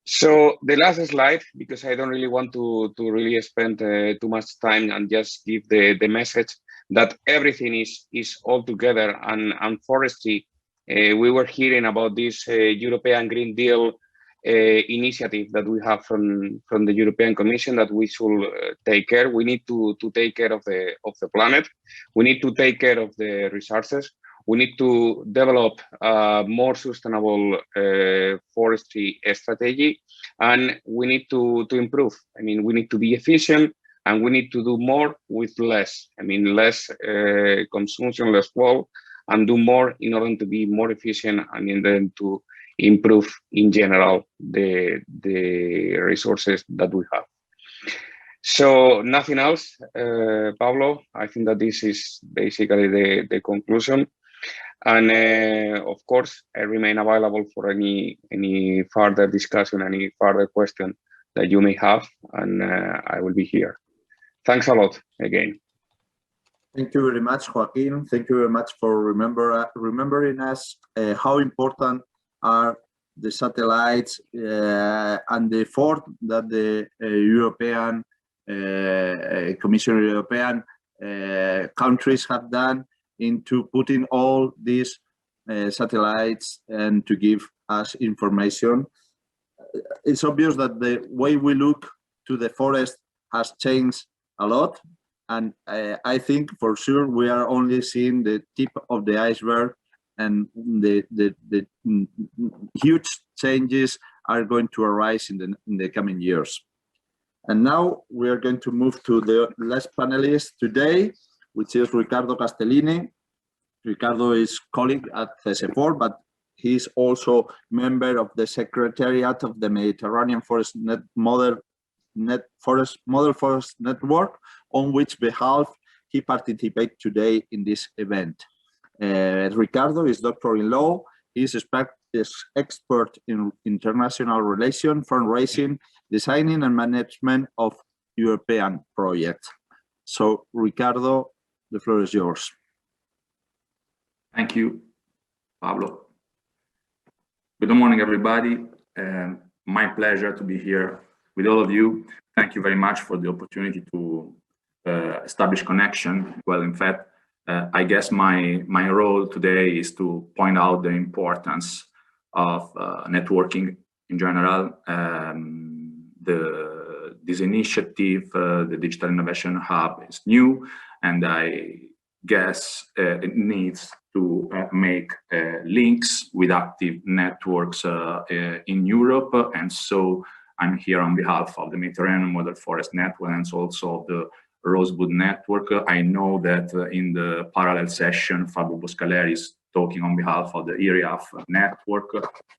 So the last slide, because I don't really want to really spend too much time and just give the message that everything is all together, and forestry. We were hearing about this European Green Deal initiative that we have from the European Commission, that we should take care. We need to take care of the planet. We need to take care of the resources. We need to develop a more sustainable forestry strategy, and we need to improve. I mean, we need to be efficient, and we need to do more with less. I mean, less consumption, less wall, and do more in order to be more efficient, and then to improve in general the resources that we have. So nothing else, Pablo. I think that this is basically the conclusion. And of course, I remain available for any further discussion, any further question that you may have, and I will be here. Thanks a lot again. Thank you very much, Joaquin. Thank you very much for remembering us how important are the satellites and the effort that the European Commission, European countries have done into putting all these satellites and to give us information. It's obvious that the way we look to the forest has changed a lot, and I think for sure we are only seeing the tip of the iceberg, and the huge changes are going to arise in the coming years. And now we are going to move to the last panelist today, which is Riccardo Castellini. Riccardo is colleague at Cesefor, but he's also member of the Secretariat of the Mediterranean Forest Model Forest Network, on which behalf he participates today in this event. Riccardo is doctor in law. He is expert in international relations, fundraising, designing and management of European projects. So, Riccardo, the floor is yours. Thank you, Pablo. Good morning, everybody. My pleasure to be here with all of you. Thank you very much for the opportunity to establish connection. Well, in fact, I guess my role today is to point out the importance of networking in general. This initiative, the Digital Innovation Hub, is new, and I guess it needs to make links with active networks in Europe. And so I'm here on behalf of the Mediterranean Model Forest Network and also the Rosebud Network. I know that in the parallel session, Fabio Boscaleri is talking on behalf of the ERIAF network,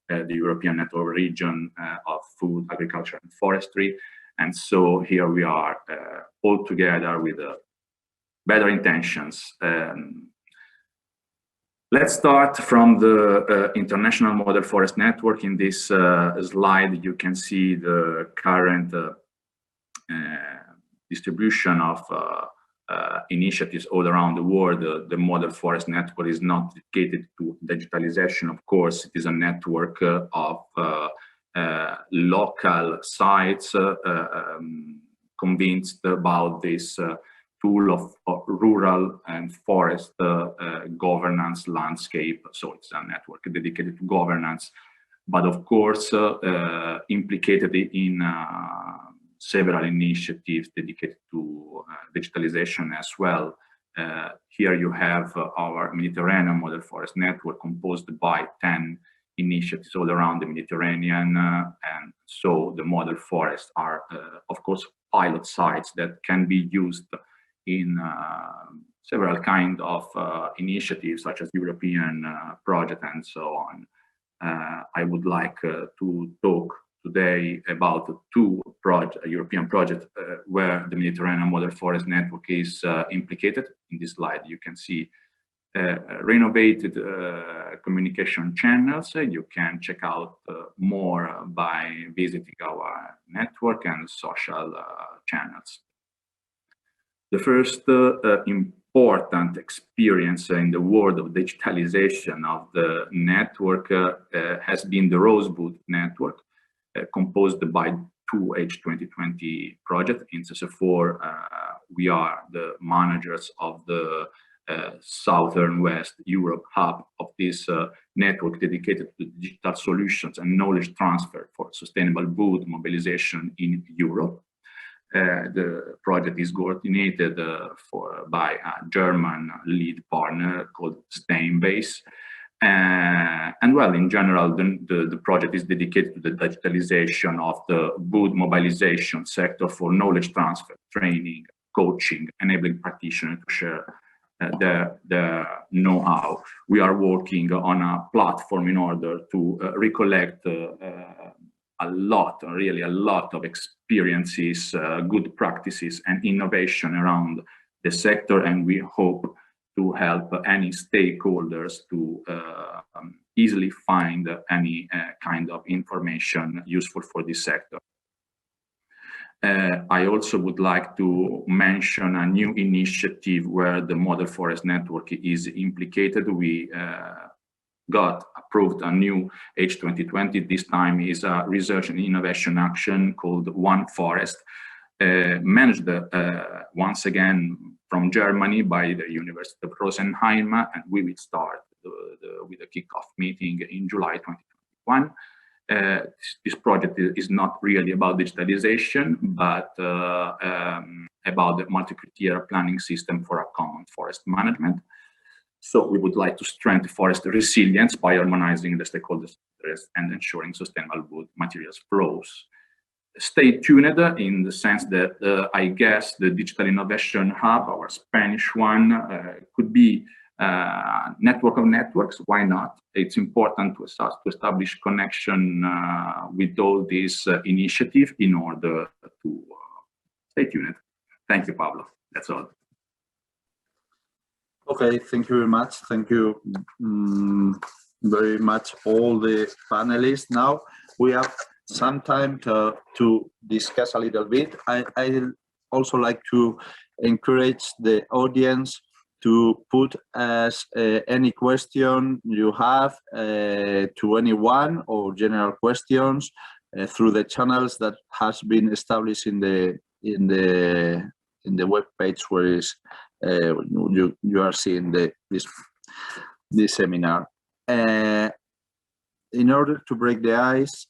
the European Network Region of Food, Agriculture and Forestry. And so here we are all together with better intentions. Let's start from the International Model Forest Network. In this slide, you can see the current distribution of initiatives all around the world. The Model Forest Network is not dedicated to digitalization. Of course, it is a network of local sites convinced about this tool of rural and forest governance landscape. So it's a network dedicated to governance, but of course implicated in several initiatives dedicated to digitalization as well. Here you have our Mediterranean Model Forest Network, composed by 10 initiatives all around the Mediterranean, and so the model forests are, of course, pilot sites that can be used in several kind of initiatives, such as European project and so on. I would like to talk today about two European projects where the Mediterranean Model Forest Network is implicated. In this slide, you can see renovated communication channels. You can check out more by visiting our network and social channels. The first important experience in the world of digitalization of the network has been the Rosebud network, composed by two H2020 projects. In Cesefor, we are the managers of the Southern West Europe hub of this network dedicated to digital solutions and knowledge transfer for sustainable wood mobilization in Europe. The project is coordinated by a German lead partner called Steinbase. And well, in general, the project is dedicated to the digitalization of the wood mobilization sector for knowledge transfer, training, coaching, enabling practitioners to share their know-how. We are working on a platform in order to recollect really a lot of experiences, good practices, and innovation around the sector, and we hope to help any stakeholders to easily find any kind of information useful for this sector. I also would like to mention a new initiative where the Model Forest Network is implicated. We got approved a new H2020. This time is a research and innovation action called One Forest, managed once again from Germany by the University of Rosenheim, and we will start with a kickoff meeting in July 2021. This project is not really about digitalization, but about the multi-criteria planning system for a common forest management. So we would like to strengthen forest resilience by harmonizing the stakeholders' interests and ensuring sustainable wood materials flows. Stay tuned in the sense that I guess the Digital Innovation Hub, our Spanish one, could be a network of networks. Why not? It's important to establish connection with all these initiatives in order to stay tuned. Thank you, Pablo. That's all. Okay, thank you very much. Thank you very much, all the panelists. Now we have some time to discuss a little bit. I also like to encourage the audience to put as any question you have to anyone, or general questions through the channels that has been established in the web page where is you are seeing this seminar. In order to break the ice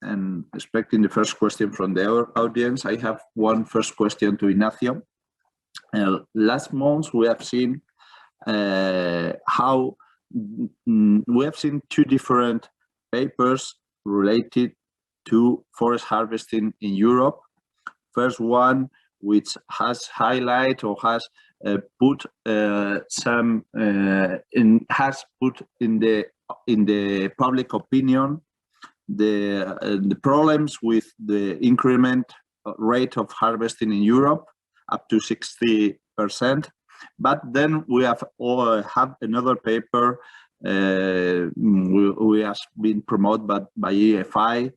and expecting the first question from the audience, I have one first question to Inazio. Last month we have seen how we have seen two different papers related to forest harvesting in Europe. First one, which has highlight or has put has put in the public opinion the problems with the increment rate of harvesting in Europe up to 60%. But then we have another paper we has been promoted by EFI,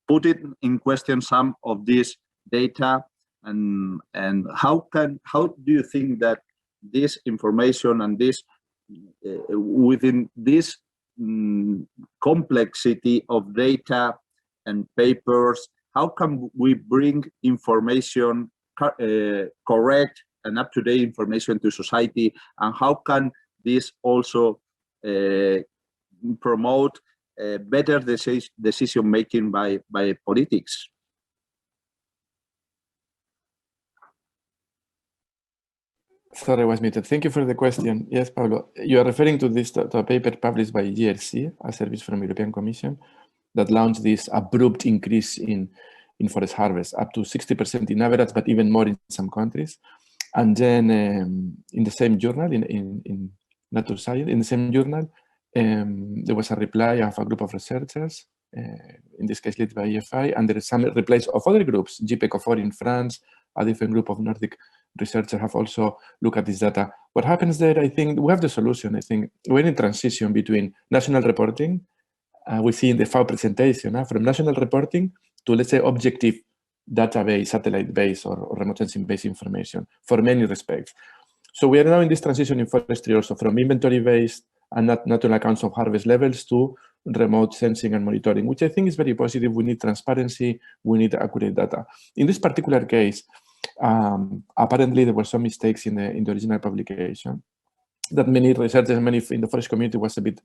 put it in question some of this data and how do you think that this information and this within this complexity of data and papers, how can we bring information, correct and up-to-date information to society, and how can this also promote better decision making by politics? Sorry, I was muted. Thank you for the question. Yes, Pablo, you are referring to this to a paper published by GRC, a service from European Commission, that launched this abrupt increase in forest harvest, up to 60% in average, but even more in some countries. And then in the same journal, in Nature Science, in the same journal, there was a reply of a group of researchers, in this case led by EFI, and there is some replies of other groups, GPECO4 in France, a different group of Nordic researchers have also looked at this data. What happens there, I think, we have the solution. I think we're in transition between national reporting, we see in the FAO presentation, from national reporting to, let's say, objective database, satellite-based or remote sensing-based information for many respects. So we are now in this transition in forestry also from inventory-based and natural accounts of harvest levels to remote sensing and monitoring, which I think is very positive. We need transparency, we need accurate data. In this particular case, apparently there were some mistakes in the original publication that many researchers, many in the forest community was a bit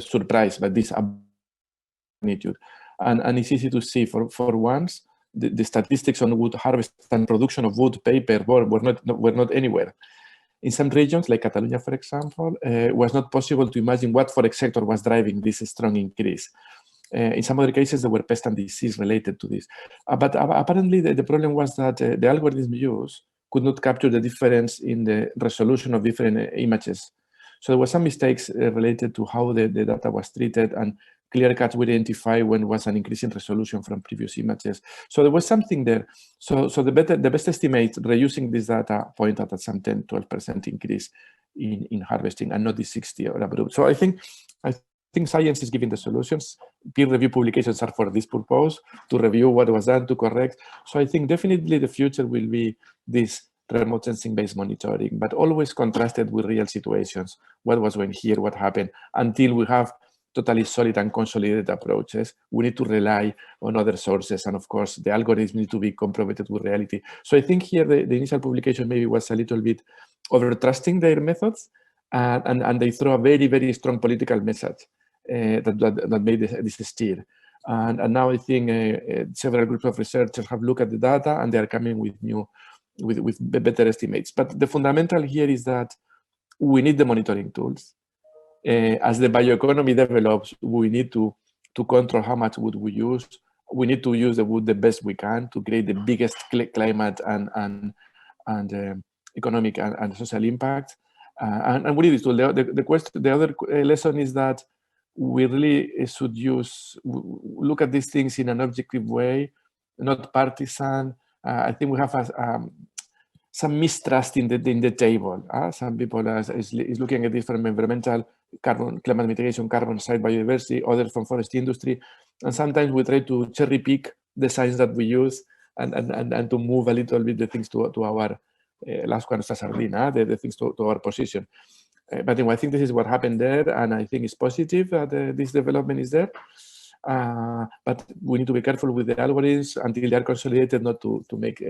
surprised by this magnitude. And it's easy to see for once, the statistics on wood harvest and production of wood, paper, were not anywhere. In some regions, like Catalonia, for example, it was not possible to imagine what forest sector was driving this strong increase. In some other cases, there were pest and disease related to this. But apparently, the problem was that the algorithm used could not capture the difference in the resolution of different images. So there were some mistakes related to how the data was treated, and clear cuts would identify when was an increase in resolution from previous images. So there was something there. So the best estimate reusing this data pointed at some 10-12% increase in harvesting, and not the 60 or above. So I think science is giving the solutions. Peer review publications are for this purpose, to review what was done, to correct. So I think definitely the future will be this remote sensing-based monitoring, but always contrasted with real situations. What was going here, what happened, until we have totally solid and consolidated approaches. We need to rely on other sources. And of course, the algorithms need to be comprobated with reality. So I think here the initial publication maybe was a little bit over-trusting their methods, and they throw a very, very strong political message that made this steer. And now I think several groups of researchers have looked at the data, and they are coming with with better estimates. But the fundamental here is that we need the monitoring tools. As the bioeconomy develops, we need to control how much wood we use. We need to use the wood the best we can to create the biggest climate and economic and social impact. And we need this tool. The other lesson is that we really should look at these things in an objective way, not partisan. I think we have some mistrust in the table. Some people is looking at this from environmental, climate mitigation, carbon side, biodiversity, others from forest industry. And sometimes we try to cherry pick the science that we use and to move a little bit the things to our last one sardina, the things to our position. But anyway, I think this is what happened there, and I think it's positive that this development is there. But we need to be careful with the algorithms until they are consolidated, not to make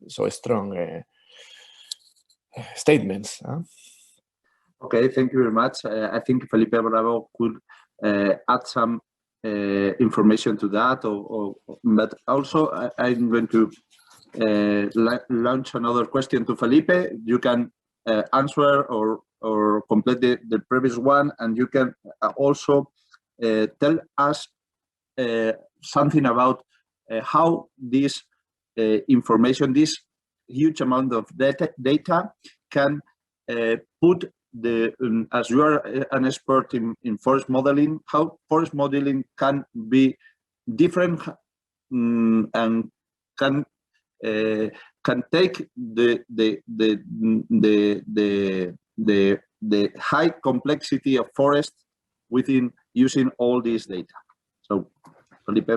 so strong statements. Okay, thank you very much. I think Felipe Bravo could add some information to that, but also I'm going to launch another question to Felipe. You can answer or complete the previous one, and you can also tell us something about how this information, this huge amount of data can put as you are an expert in forest modeling, how forest modeling can be different and can take the high complexity of forest within using all this data. So, Felipe.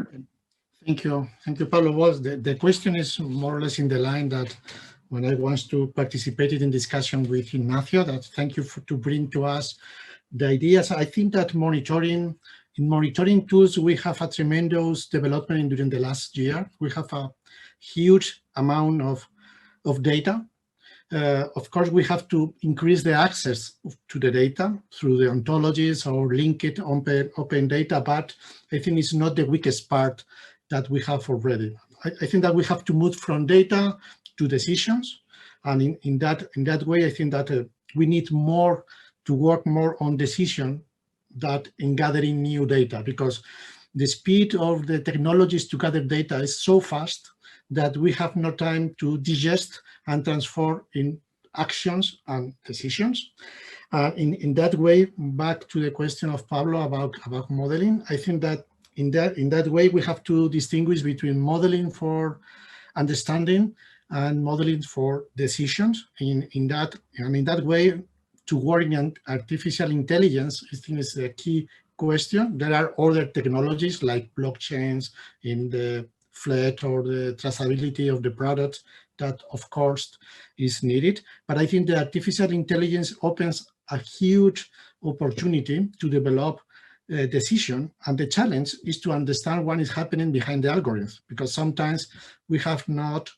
Thank you, Pablo. Well, the question is more or less in the line that when I want to participate in discussion with Inazio, that thank you to bring to us the ideas. I think that in monitoring tools, we have a tremendous development during the last year. We have a huge amount of data. Of course, we have to increase the access to the data through the ontologies or link it open data, but I think it's not the weakest part that we have already. I think that we have to move from data to decisions, and in that way, I think that we need to work more on decision than in gathering new data, because the speed of the technologies to gather data is so fast that we have no time to digest and transform in actions and decisions. In that way, back to the question of Pablo about modeling, I think that in that way we have to distinguish between modeling for understanding and modeling for decisions. In that way, to work in artificial intelligence, I think is a key question. There are other technologies like blockchains in the fleet or the traceability of the products that, of course, is needed. But I think the artificial intelligence opens a huge opportunity to develop a decision. And the challenge is to understand what is happening behind the algorithms, because sometimes we have not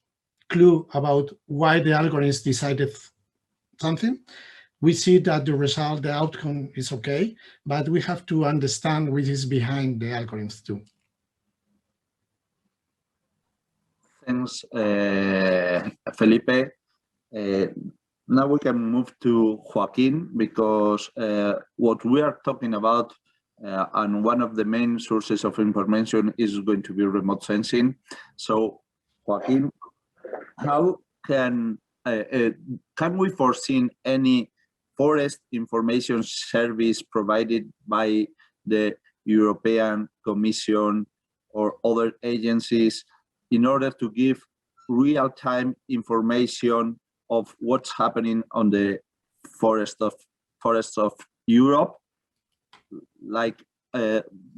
clue about why the algorithms decided something. We see that the result, the outcome is okay, but we have to understand what is behind the algorithms too. Thanks, Felipe. Now we can move to Joaquín, because what we are talking about and one of the main sources of information is going to be remote sensing. So, Joaquín, how can we foresee any forest information service provided by the European Commission or other agencies in order to give real-time information of what's happening on the forests of Europe, like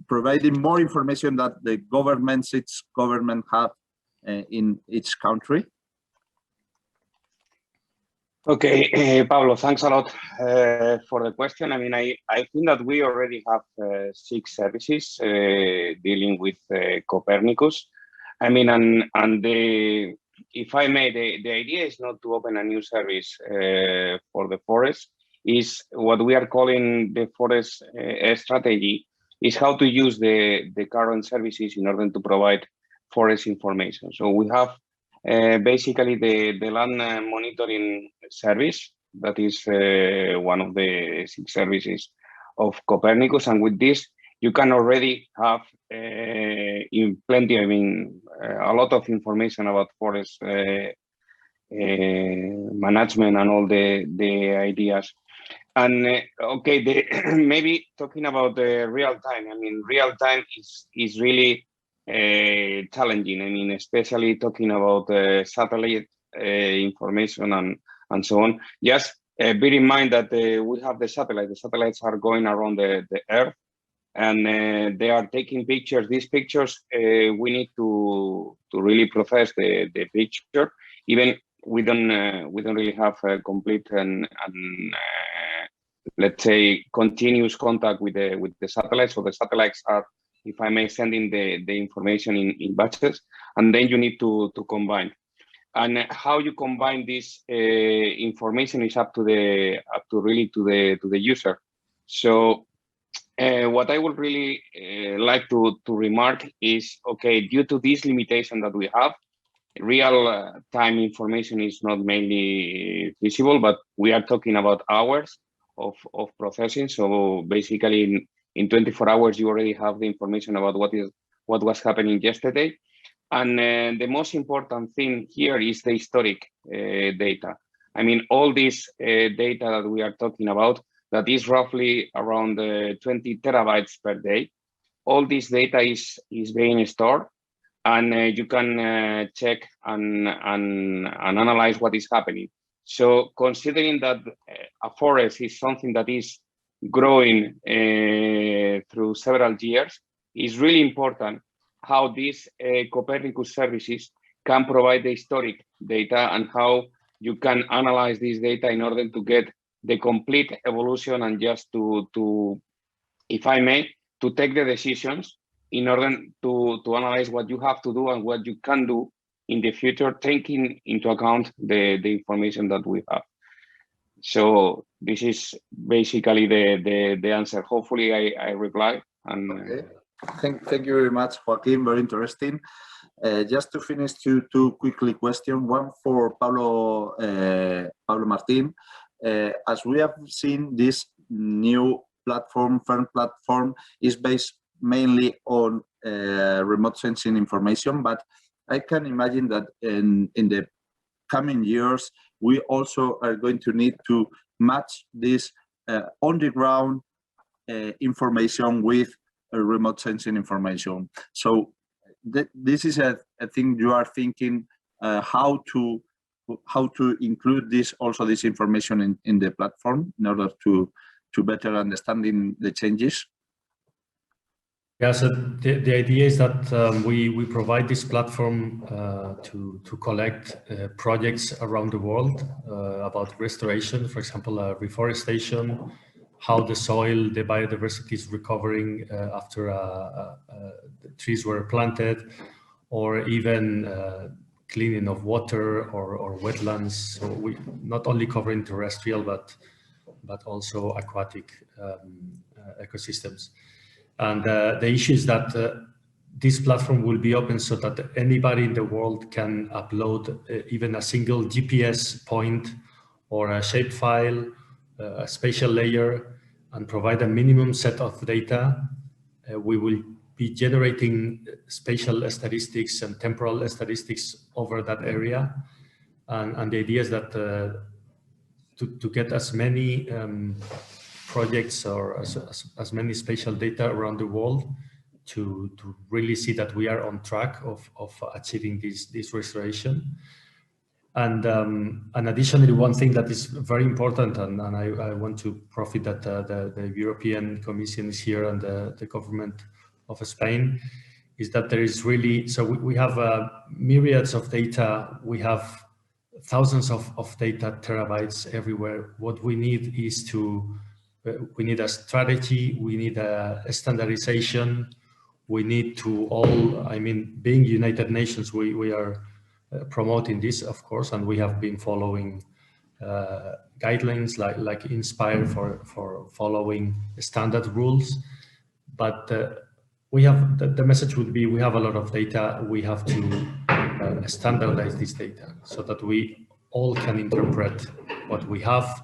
providing more information that the each government have in each country? Okay, Pablo, thanks a lot for the question. I mean, I think that we already have 6 services dealing with Copernicus. I mean, if I may, the idea is not to open a new service for the forest. Is what we are calling the forest strategy, is how to use the current services in order to provide forest information. So we have basically the land monitoring service, that is one of the 6 services of Copernicus, and with this you can already have in plenty, I mean, a lot of information about forest management and all the ideas. And okay, maybe talking about the real time. I mean, real time is really challenging. I mean, especially talking about satellite information and so on. Just bear in mind that we have the satellite. The satellites are going around the Earth, and they are taking pictures. These pictures we need to really process the picture. Even we don't really have a complete and let's say continuous contact with the satellites. So the satellites are, if I may, sending the information in batches, and then you need to combine. And how you combine this information is up to the user. So what I would really like to remark is, okay, due to this limitation that we have, real time information is not mainly visible, but we are talking about hours of processing. So basically in 24 hours, you already have the information about what was happening yesterday. And the most important thing here is the historic data. I mean, all this data that we are talking about, that is roughly around 20 terabytes per day. All this data is being stored, and you can check and analyze what is happening. So considering that a forest is something that is growing through several years, it's really important how these Copernicus services can provide the historic data and how you can analyze this data in order to get the complete evolution and just to if I may, to take the decisions in order to analyze what you have to do and what you can do in the future, taking into account the information that we have. So this is basically the answer. Hopefully I reply. And okay. Thank you very much, Joaquín. Very interesting. Just to finish, two quickly questions. One for Pablo, Pablo Martín. As we have seen, this new platform, firm platform, is based mainly on remote sensing information, but I can imagine that in the coming years, we also are going to need to match this on the ground information with remote sensing information. So this is a thing you are thinking how to include this information in the platform in order to better understanding the changes. Yeah, so the idea is that we provide this platform to collect projects around the world about restoration, for example, reforestation, how the soil, the biodiversity is recovering after the trees were planted, or even cleaning of water or wetlands. So we not only covering terrestrial, but also aquatic ecosystems. And the issue is that this platform will be open so that anybody in the world can upload even a single GPS point or a shapefile, a spatial layer, and provide a minimum set of data. We will be generating spatial statistics and temporal statistics over that area. And the idea is that to get as many projects or as many spatial data around the world to really see that we are on track of achieving this restoration. And additionally, one thing that is very important, and I want to profit that the European Commission is here and the government of Spain, is that there is really, so we have myriads of data. We have thousands of data, terabytes everywhere. What we need is we need a strategy, we need a standardization, we need to all, I mean, being United Nations, we are promoting this, of course, and we have been following guidelines like Inspire for following standard rules. But we have, the message would be, we have a lot of data, we have to standardize this data so that we all can interpret what we have,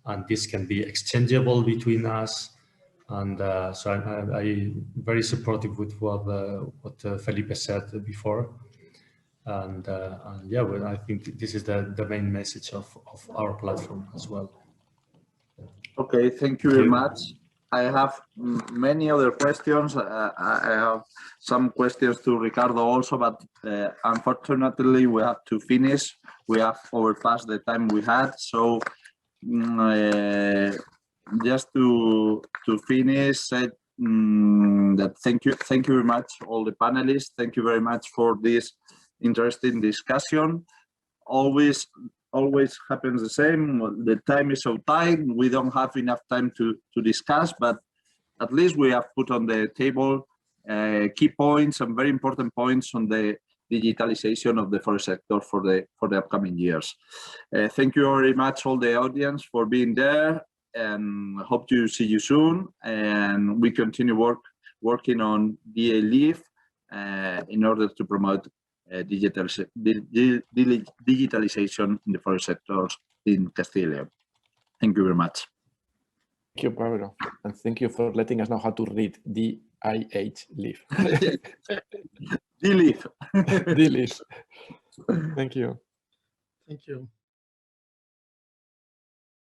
and this can be exchangeable between us. And so I'm very supportive with what Felipe said before. And yeah, well, I think this is the main message of our platform as well. Okay, thank you very much. I have many other questions. I have some questions to Riccardo also, but unfortunately we have to finish. We have overpassed the time we had. So just to finish, that thank you very much all the panelists. Thank you very much for this interesting discussion. Always happens the same. The time is so tight, we don't have enough time to discuss, but at least we have put on the table key points and very important points on the digitalization of the forest sector for the upcoming years. Thank you very much all the audience for being there, and hope to see you soon. And we continue working on DIH-LEAF in order to promote digitalization in the forest sectors in Castile. Thank you very much. Thank you, Pablo, and thank you for letting us know how to read DIH-LEAF. DIH-LEAF. DIH-LEAF. Thank you. Thank you.